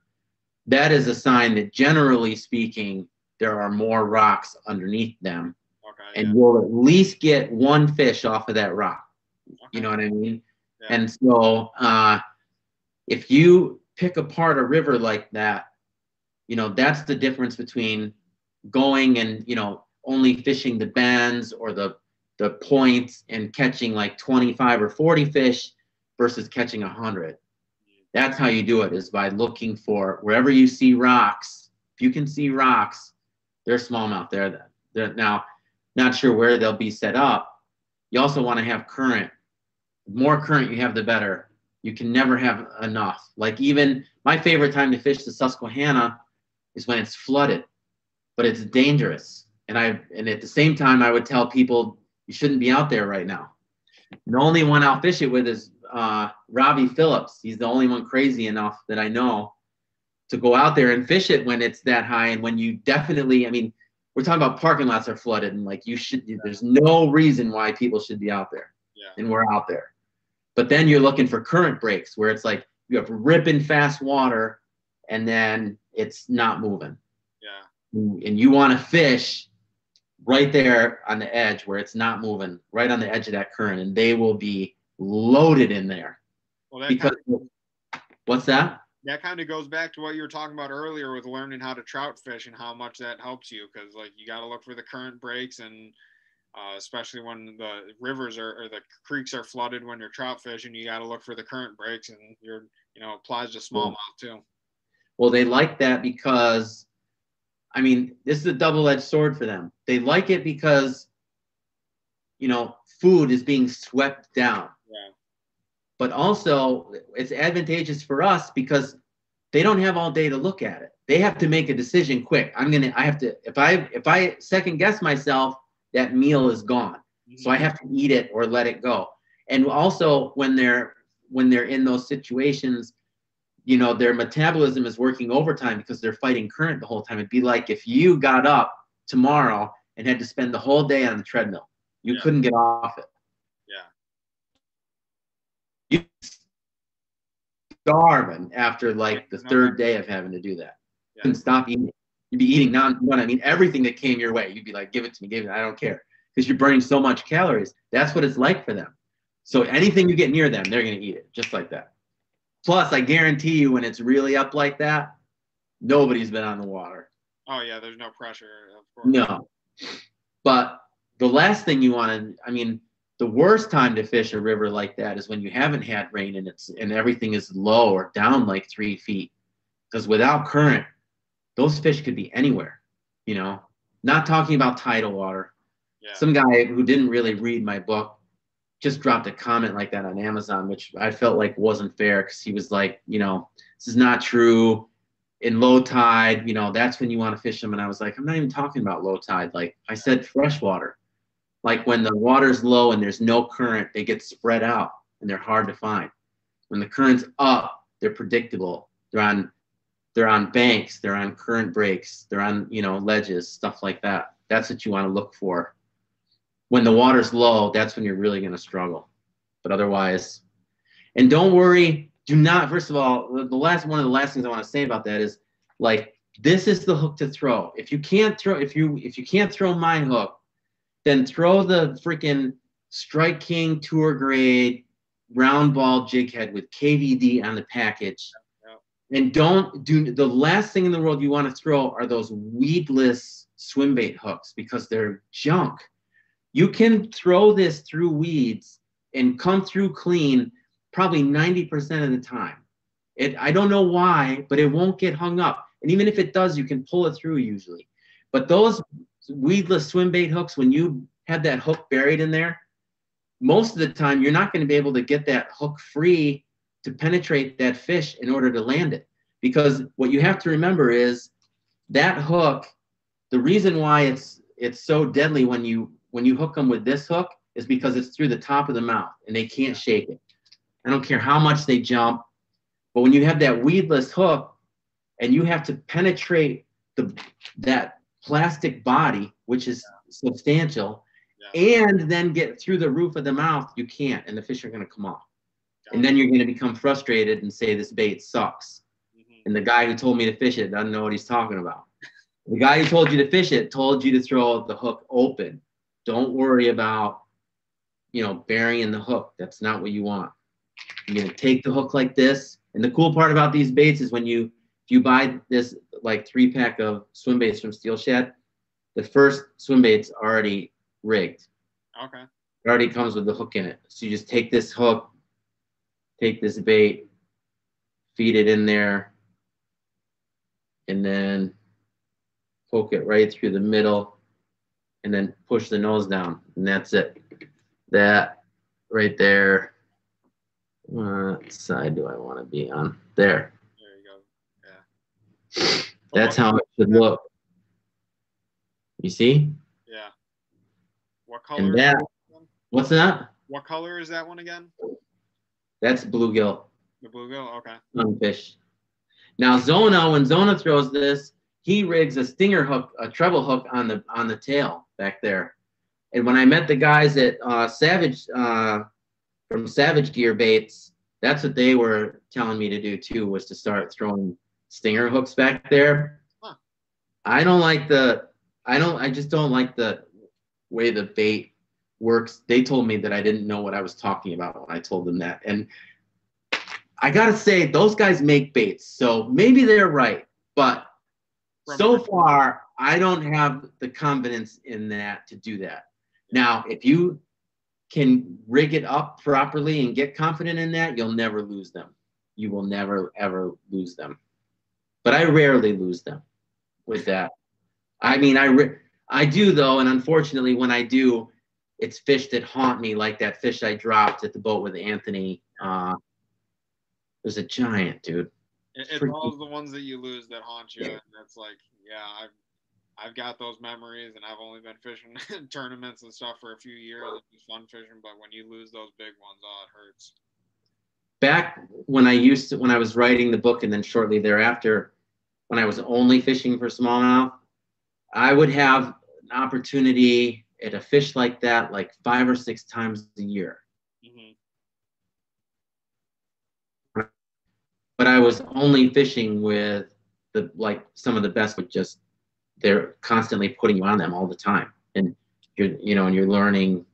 That is a sign that, generally speaking, there are more rocks underneath them. Okay, and you'll at least get one fish off of that rock. Okay. You know what I mean? Yeah. And so if you pick apart a river like that, that's the difference between going and, only fishing the bends or the points and catching like 25 or 40 fish versus catching 100. That's how you do it, is by looking for wherever you see rocks. If you can see rocks, there's smallmouth there. They're now not sure where they'll be set up. You also want to have current. The more current you have, the better. You can never have enough. Like, even my favorite time to fish the Susquehanna is when it's flooded, but it's dangerous. And at the same time, I would tell people you shouldn't be out there right now. The only one I'll fish it with is Robbie Phillips. He's the only one crazy enough that I know to go out there and fish it when it's that high. And when you definitely, we're talking about parking lots are flooded, and like there's no reason why people should be out there. Yeah. And we're out there. But then you're looking for current breaks where it's like you have ripping fast water and then it's not moving. Yeah. And you want to fish right there on the edge where it's not moving, right on the edge of that current, and they will be loaded in there. Well, what's that? That kind of goes back to what you were talking about earlier with learning how to trout fish and how much that helps you, because like you got to look for the current breaks, and especially when the rivers or the creeks are flooded when you're trout fishing, you got to look for the current breaks, and applies to smallmouth too. Well, they like that because, this is a double-edged sword for them. They like it because, food is being swept down. Yeah. But also, it's advantageous for us because they don't have all day to look at it. They have to make a decision quick. If I second guess myself, that meal is gone. Mm-hmm. So I have to eat it or let it go. And also, when they're in those situations, their metabolism is working overtime because they're fighting current the whole time. It'd be like if you got up tomorrow and had to spend the whole day on the treadmill. You couldn't get off it. Yeah. You starving after like the third day of having to do that. You couldn't stop eating. You'd be eating everything that came your way. You'd be like, give it to me, I don't care. Because you're burning so much calories. That's what it's like for them. So anything you get near them, they're going to eat it, just like that. Plus, I guarantee you, when it's really up like that, nobody's been on the water. Oh, yeah, there's no pressure, of course. No. But the last thing you want to, the worst time to fish a river like that is when you haven't had rain and everything is low or down like 3 feet. Because without current, those fish could be anywhere, Not talking about tidal water. Yeah. Some guy who didn't really read my book just dropped a comment like that on Amazon, which I felt like wasn't fair, because he was like, this is not true. In low tide, that's when you want to fish them. And I was like, I'm not even talking about low tide. Like I said, freshwater. Like when the water's low and there's no current, they get spread out and they're hard to find. When the current's up, they're predictable. They're on banks, they're on current breaks, they're on, ledges, stuff like that. That's what you want to look for. When the water's low, that's when you're really going to struggle. But otherwise, and don't worry, do not, first of all, one of the last things I want to say about that is, like, this is the hook to throw. If you can't throw my hook, then throw the freaking Strike King Tour Grade round ball jig head with KVD on the package. And the last thing in the world you want to throw are those weedless swim bait hooks, because they're junk. You can throw this through weeds and come through clean probably 90% of the time. I don't know why, but it won't get hung up. And even if it does, you can pull it through usually. But those weedless swim bait hooks, when you have that hook buried in there, most of the time you're not going to be able to get that hook free to penetrate that fish in order to land it. Because what you have to remember is that hook, the reason why it's so deadly when you hook them with this hook is because it's through the top of the mouth and they can't shake it. I don't care how much they jump, but when you have that weedless hook and you have to penetrate that plastic body, which is substantial, and then get through the roof of the mouth, you can't, and the fish are going to come off. And then you're going to become frustrated and say this bait sucks. And the guy who told me to fish it doesn't know what he's talking about. The guy who told you to fish it told you to throw the hook open. Don't worry about, burying the hook. That's not what you want. You're going to take the hook like this. And the cool part about these baits is if you buy this like 3-pack of swim baits from Steelshad, the first swim bait's already rigged. Okay. It already comes with the hook in it. So you just take this hook, take this bait, feed it in there, and then poke it right through the middle, and then push the nose down, and that's it. That right there. What side do I want to be on? There. There you go. Yeah. That's how it should look. You see? Yeah. What color? And that. What's that? What color is that one again? That's bluegill. The bluegill. Okay. Sunfish. Now Zona, when Zona throws this, he rigs a stinger hook, a treble hook on the tail back there. And when I met the guys at Savage from Savage Gear Baits, that's what they were telling me to do too, was to start throwing stinger hooks back there. Huh. I just don't like the way the bait works. They told me that I didn't know what I was talking about when I told them that. And I gotta say, those guys make baits, so maybe they're right. But so far, I don't have the confidence in that to do that. Now, if you can rig it up properly and get confident in that, you'll never lose them. You will never, ever lose them. But I rarely lose them with that. I mean, I do, though, and unfortunately, when I do, it's fish that haunt me, like that fish I dropped at the boat with Anthony. There's a giant, dude. It's all the ones that you lose that haunt you, and it's like, yeah, I've got those memories, and I've only been fishing tournaments and stuff for a few years. It's fun fishing, but when you lose those big ones, oh, it hurts. Back when I was writing the book, and then shortly thereafter, when I was only fishing for smallmouth, I would have an opportunity at a fish like that, like 5 or 6 times a year. But I was only fishing with some of the best, with just, they're constantly putting you on them all the time. And you're learning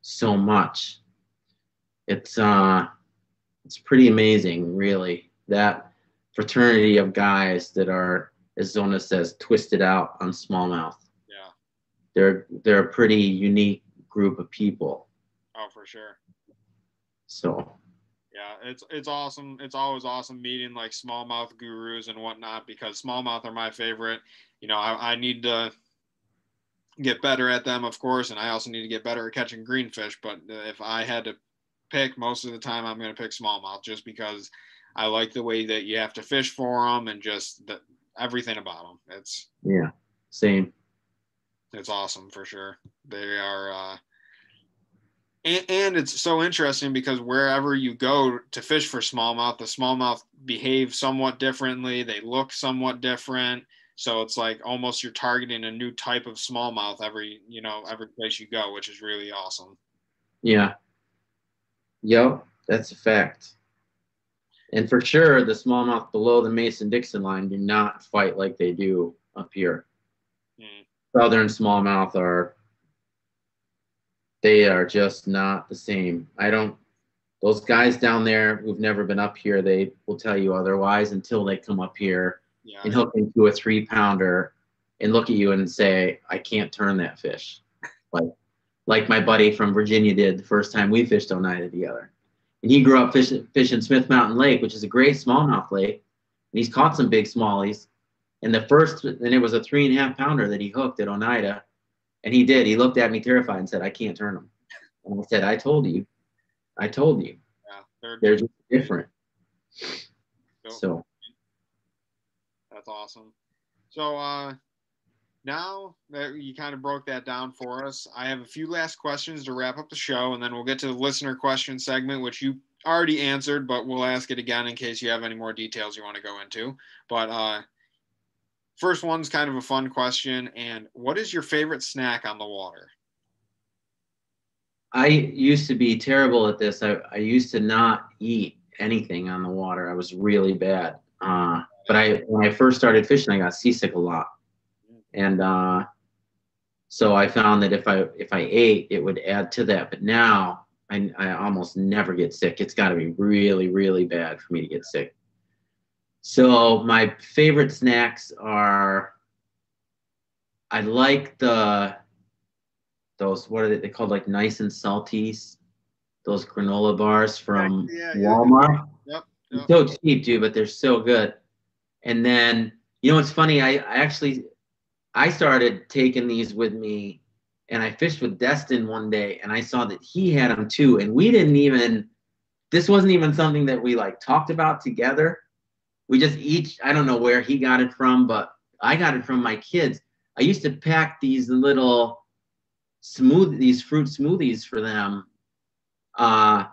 so much. It's pretty amazing, really, that fraternity of guys that are, as Zona says, twisted out on smallmouth. Yeah. They're a pretty unique group of people. Oh, for sure. So. Yeah, it's awesome. It's always awesome meeting like smallmouth gurus and whatnot, because smallmouth are my favorite. I need to get better at them, of course, and I also need to get better at catching greenfish. But if I had to pick, most of the time I'm going to pick smallmouth, just because I like the way that you have to fish for them and just everything about them. Yeah, same. It's awesome for sure. They are. And it's so interesting because wherever you go to fish for smallmouth, the smallmouth behave somewhat differently. They look somewhat different. So it's like almost you're targeting a new type of smallmouth every place you go, which is really awesome. Yeah. Yep, that's a fact. And for sure, the smallmouth below the Mason-Dixon line do not fight like they do up here. Southern smallmouth they are just not the same. Those guys down there who've never been up here, they will tell you otherwise until they come up here and hook into a 3-pounder and look at you and say, I can't turn that fish. Like my buddy from Virginia did the first time we fished Oneida together. And he grew up fishing Smith Mountain Lake, which is a great smallmouth lake. And he's caught some big smallies. And it was a 3.5-pounder that he hooked at Oneida. And he did. He looked at me terrified and said, I can't turn them. And I said, I told you. Yeah, They're just different. so So that's awesome. So now that you kind of broke that down for us, I have a few last questions to wrap up the show, and then we'll get to the listener question segment, which you already answered, but we'll ask it again in case you have any more details you want to go into. But first one's kind of a fun question, and what is your favorite snack on the water? I used to be terrible at this. I used to not eat anything on the water. I was really bad. But when I first started fishing, I got seasick a lot, and so I found that if I ate, it would add to that. But now I almost never get sick. It's got to be really, really bad for me to get sick. So my favorite snacks are, I like those, what are they called, like Nice and Salties, those granola bars from Yeah. Walmart. Yep. So cheap, dude, but they're so good. And then, what's funny, I started taking these with me, and I fished with Destin one day, and I saw that he had them too. And this wasn't even something that we like talked about together. We just I don't know where he got it from, but I got it from my kids. I used to pack these little fruit smoothies for them. And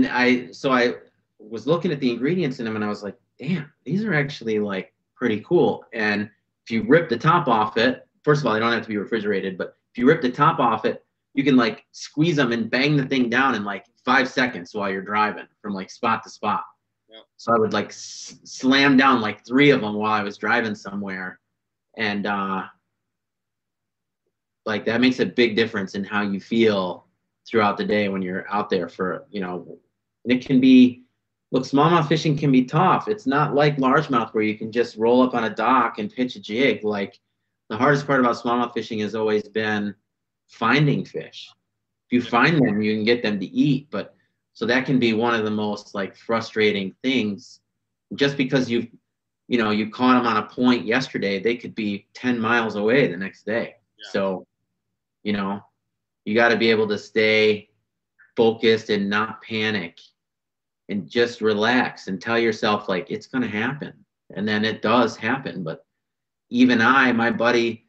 I was looking at the ingredients in them, and I was like, damn, these are actually like pretty cool. And if you rip the top off it, first of all, they don't have to be refrigerated, but if you rip the top off it, you can like squeeze them and bang the thing down in like 5 seconds while you're driving from like spot to spot. Yep. So I would like slam down like 3 of them while I was driving somewhere. And like that makes a big difference in how you feel throughout the day when you're out there for, and it can be, look, smallmouth fishing can be tough. It's not like largemouth where you can just roll up on a dock and pitch a jig. Like the hardest part about smallmouth fishing has always been finding fish. If you find them, you can get them to eat. But so that can be one of the most like frustrating things. Just because you caught them on a point yesterday, they could be 10 miles away the next day. Yeah. So, you got to be able to stay focused and not panic and just relax and tell yourself like it's going to happen. And then it does happen. But even my buddy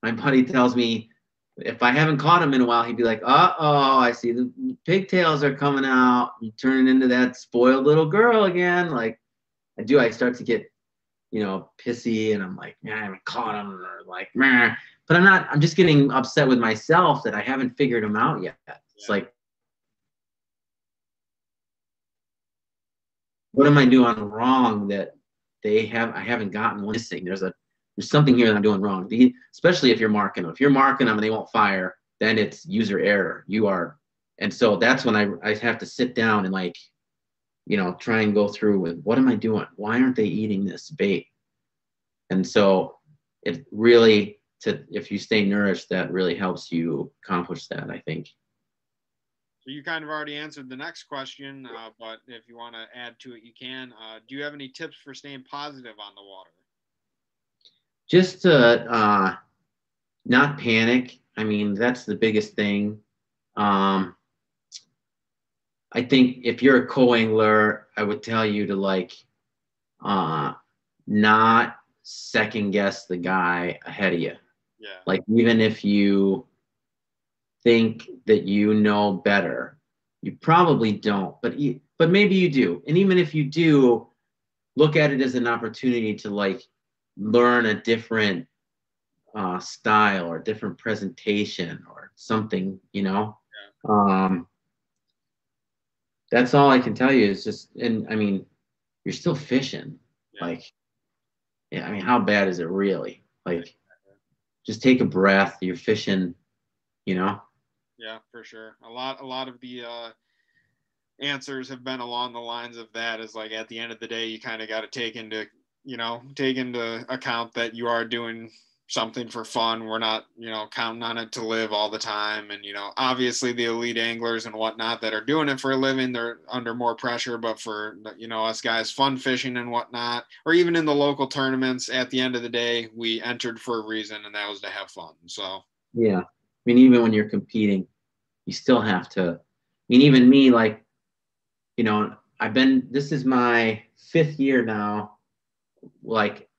tells me if I haven't caught him in a while, he'd be like, uh-oh, I see the pigtails are coming out. You're turning into that spoiled little girl again. Like I start to get, pissy, and I'm like, man, I haven't caught him, or like, meh. But I'm just getting upset with myself that I haven't figured them out yet. It's like, what am I doing wrong that I haven't gotten one missing? There's something here that I'm doing wrong. Especially if you're marking them. If you're marking them and they won't fire, then it's user error. And so that's when I have to sit down and like, try and go through with what am I doing? Why aren't they eating this bait? And so it really, if you stay nourished, that really helps you accomplish that, I think. So you kind of already answered the next question, but if you want to add to it, you can. Do you have any tips for staying positive on the water? Just to not panic. I mean, that's the biggest thing. I think if you're a co-angler, I would tell you to like not second guess the guy ahead of you. Yeah. Like even if you think that you know better, you probably don't, but maybe you do. And even if you do, look at it as an opportunity to like learn a different style or different presentation or something, Yeah. That's all I can tell you is just, and I mean, you're still fishing. Yeah. Like, yeah, I mean, how bad is it really? Like, just take a breath. You're fishing, Yeah, for sure. A lot of the answers have been along the lines of that. Is like at the end of the day, you kind of got to take into account that you are doing something for fun. We're not, counting on it to live all the time. And, obviously the elite anglers and whatnot that are doing it for a living, they're under more pressure, but for, us guys fun fishing and whatnot, or even in the local tournaments, at the end of the day, we entered for a reason, and that was to have fun. So, yeah. I mean, even when you're competing, You still have to. I mean, even me, like, you know, this is my 5th year now, like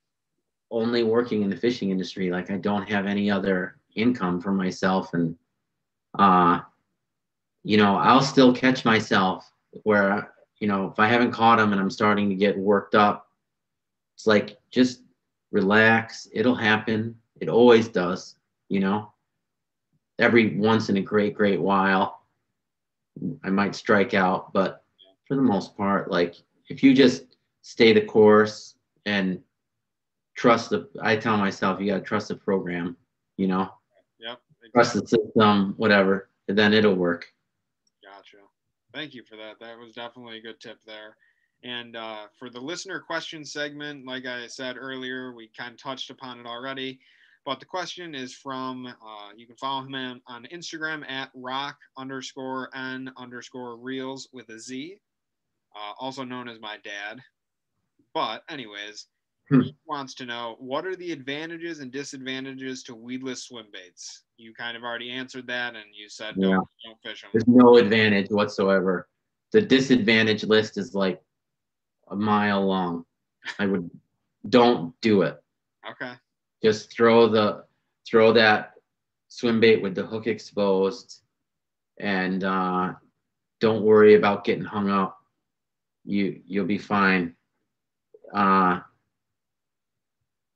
only working in the fishing industry. Like I don't have any other income for myself. And, uh, you know, I'll still catch myself where, you know, if I haven't caught them and I'm starting to get worked up, it's like, just relax. It'll happen. It always does, you know, every once in a great, great while, I might strike out, but for the most part, like if you just stay the course and I tell myself, you got to trust the program, you know, Yep. Exactly. trust the system, whatever, and then it'll work. Gotcha. Thank you for that. That was definitely a good tip there. And for the listener question segment, like I said earlier, we kind of touched upon it already. But the question is from, you can follow him on Instagram at rock_n_reels with a Z, also known as my dad. But anyways, he wants to know, what are the advantages and disadvantages to weedless swim baits? You kind of already answered that, and you said don't fish them. There's no advantage whatsoever. The disadvantage list is like a mile long. Don't do it. Okay. Just throw that swim bait with the hook exposed, and don't worry about getting hung up. You'll be fine.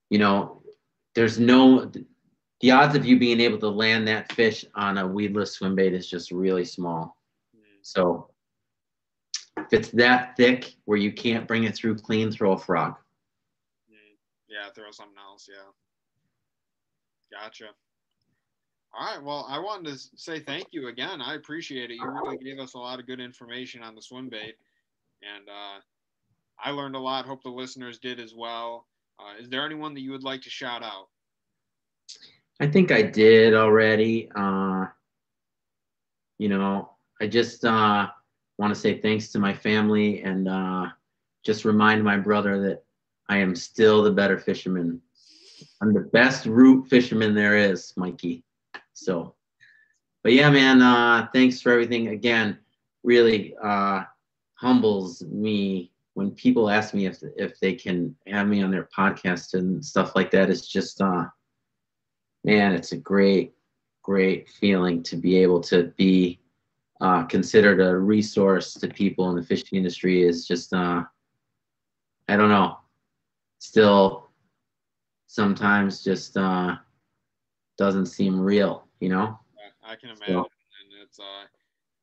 You know, the odds of you being able to land that fish on a weedless swim bait is just really small. So if it's that thick where you can't bring it through clean, throw a frog. Yeah, throw something else. Yeah. Gotcha. All right. Well, I wanted to say thank you again. I appreciate it. You really gave us a lot of good information on the swim bait, and I learned a lot. Hope the listeners did as well. Is there anyone that you would like to shout out? I think I did already. You know, I just want to say thanks to my family, and just remind my brother that I am still the better fisherman. I'm the best root fisherman there is, Mikey. So, but yeah, man, thanks for everything. Again, really humbles me when people ask me if they can have me on their podcast and stuff like that. It's just, man, it's a great, great feeling to be able to be considered a resource to people in the fishing industry. Is just, I don't know, still sometimes just doesn't seem real, you know? Yeah, I can imagine. So, and it's,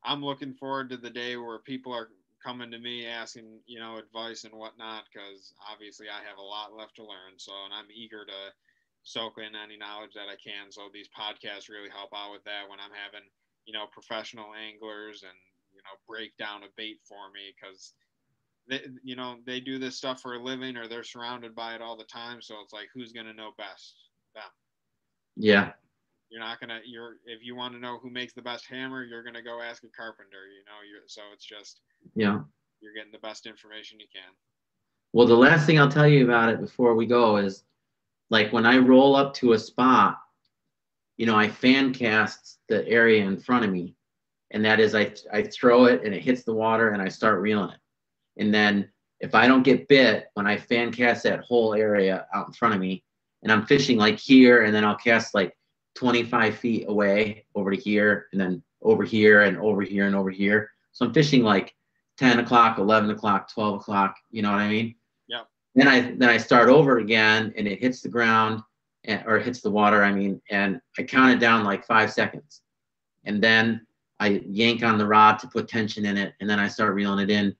I'm looking forward to the day where people are coming to me asking, you know, advice and whatnot, because obviously I have a lot left to learn. So, and I'm eager to soak in any knowledge that I can. So these podcasts really help out with that when I'm having, you know, professional anglers and, you know, break down a bait for me, because you know, they do this stuff for a living, or they're surrounded by it all the time. So it's like, who's going to know best? Them. Yeah. If you want to know who makes the best hammer, you're going to go ask a carpenter, you know, so it's just, yeah, you're getting the best information you can. Well, the last thing I'll tell you about it before we go is, like, when I roll up to a spot, you know, I fan cast the area in front of me, and that is, I throw it and it hits the water and I start reeling it. And then if I don't get bit, when I fan cast that whole area out in front of me, and I'm fishing like here, and then I'll cast like 25 feet away over to here, and then over here and over here and over here. So I'm fishing like 10 o'clock, 11 o'clock, 12 o'clock, you know what I mean? Yeah. Then I start over again, and it hits the ground, or hits the water, I mean, and I count it down like 5 seconds. And then I yank on the rod to put tension in it, and then I start reeling it in,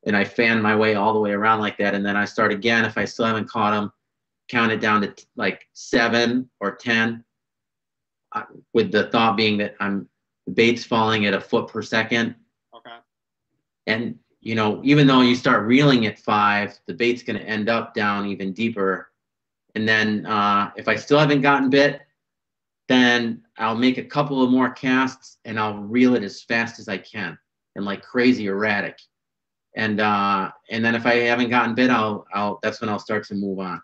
and I fan my way all the way around like that. And then I start again. If I still haven't caught them, count it down to like 7 or 10, with the thought being that the bait's falling at a foot per second. Okay. And, you know, even though you start reeling at 5, the bait's going to end up down even deeper. And then if I still haven't gotten bit, then I'll make a couple of more casts and I'll reel it as fast as I can, and like crazy erratic. And then if I haven't gotten bit, that's when I'll start to move on.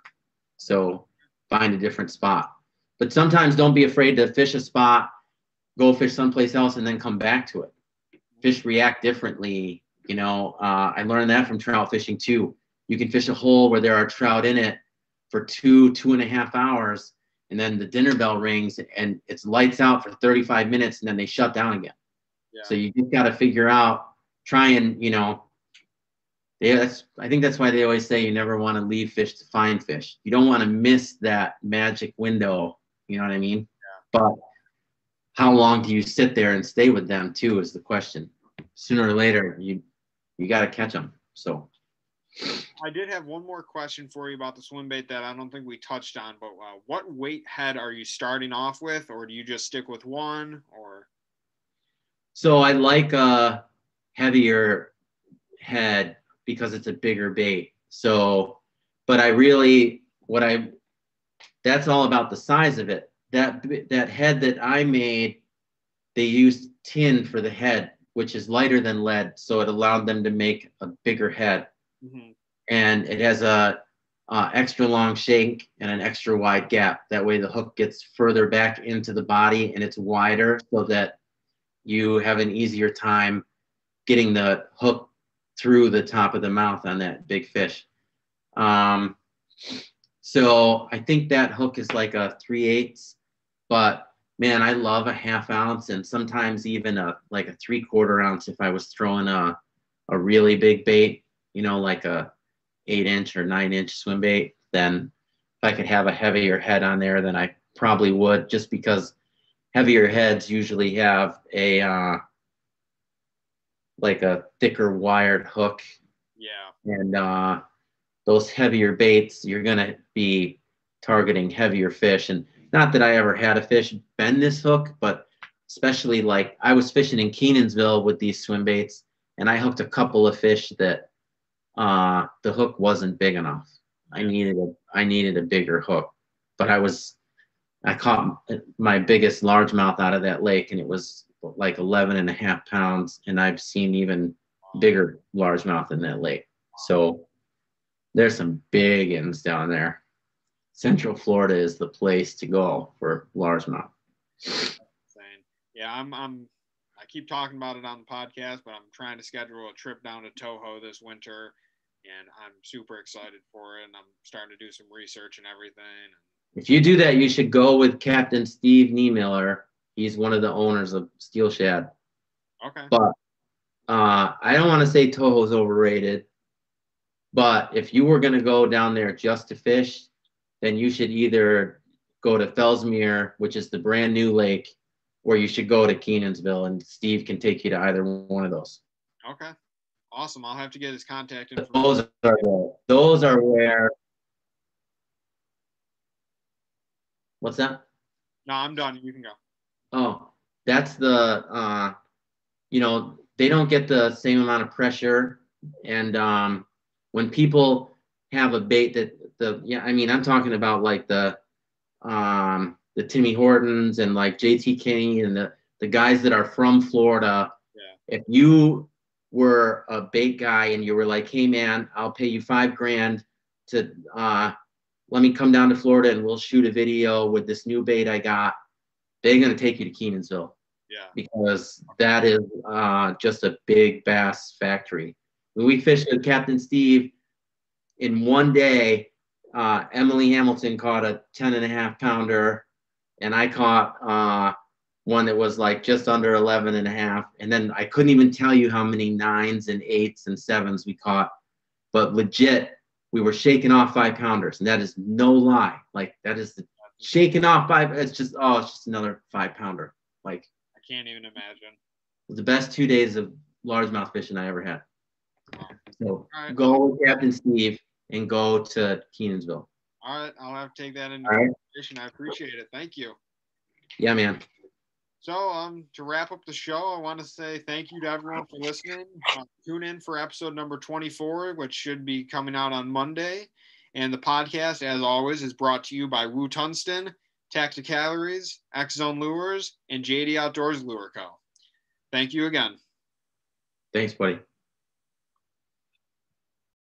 So find a different spot. But sometimes don't be afraid to fish a spot go fish someplace else and then come back to it. Fish react differently. I learned that from trout fishing too. You can fish a hole where there are trout in it for 2.5 hours, and then the dinner bell rings and it's lights out for 35 minutes and then they shut down again. Yeah. So you just got to figure out, try and, I think that's why they always say you never want to leave fish to find fish. You don't want to miss that magic window. You know what I mean? Yeah. But how long do you sit there and stay with them too is the question. Sooner or later, you got to catch them. So I did have one more question for you about the swim bait that I don't think we touched on, but what weight head are you starting off with, or do you just stick with one? Or so I like a heavier head because it's a bigger bait. So, but that's all about the size of it. That head that I made, they used tin for the head, which is lighter than lead, so it allowed them to make a bigger head. Mm-hmm. And it has a extra long shank and an extra wide gap. That way the hook gets further back into the body and it's wider, so that you have an easier time getting the hook through the top of the mouth on that big fish. So I think that hook is like a 3/8, but man, I love a 1/2 ounce and sometimes even like a 3/4 ounce if I was throwing a really big bait, like a 8-inch or 9-inch swim bait. Then if I could have a heavier head on there, then I probably would, just because heavier heads usually have a like a thicker wired hook. Yeah. And those heavier baits, you're gonna be targeting heavier fish. And not that I ever had a fish bend this hook, but especially like I was fishing in Kenansville with these swim baits, and I hooked a couple of fish that the hook wasn't big enough. I needed a bigger hook, but I caught my biggest largemouth out of that lake, and it was like 11.5 pounds, and I've seen even bigger largemouth in that lake. So there's some big ends down there. Central Florida is the place to go for largemouth. Yeah, I keep talking about it on the podcast, but I'm trying to schedule a trip down to Toho this winter, and I'm super excited for it, and I'm starting to do some research and everything. If you do that, you should go with Captain Steve Niemiller. He's one of the owners of Steelshad. Okay. But I don't want to say Toho's overrated, but if you were going to go down there just to fish, then you should either go to Fellsmere, which is the brand new lake, or you should go to Kenansville, and Steve can take you to either one of those. Okay. Awesome. I'll have to get his contact information. Those are where. What's that? No, I'm done. You can go. Oh, that's the, they don't get the same amount of pressure. And when people have a bait I'm talking about like the Timmy Hortons and like JT Kinney and the guys that are from Florida. Yeah. If you were a bait guy and you were like, hey man, I'll pay you $5,000 to let me come down to Florida and we'll shoot a video with this new bait I got, they're going to take you to Kenansville. Yeah. Because that is just a big bass factory. When we fished with Captain Steve, in one day, Emily Hamilton caught a 10.5 pounder, and I caught one that was like just under 11.5. And then I couldn't even tell you how many 9s and 8s and 7s we caught, but legit, we were shaking off 5-pounders, and that is no lie. Like that is shaking off 5. It's just another 5-pounder. Like I can't even imagine. It was the best 2 days of largemouth fishing I ever had. So go with Captain Steve and go to Kenansville. All right, I'll have to take that into consideration. I appreciate it. Thank you. Yeah, man. So to wrap up the show, I want to say thank you to everyone for listening. Tune in for episode number 24, which should be coming out on Monday. And the podcast, as always, is brought to you by Woo Tungsten, Tacticalories, X Zone Lures, and JD Outdoors Lure Co. Thank you again. Thanks, buddy.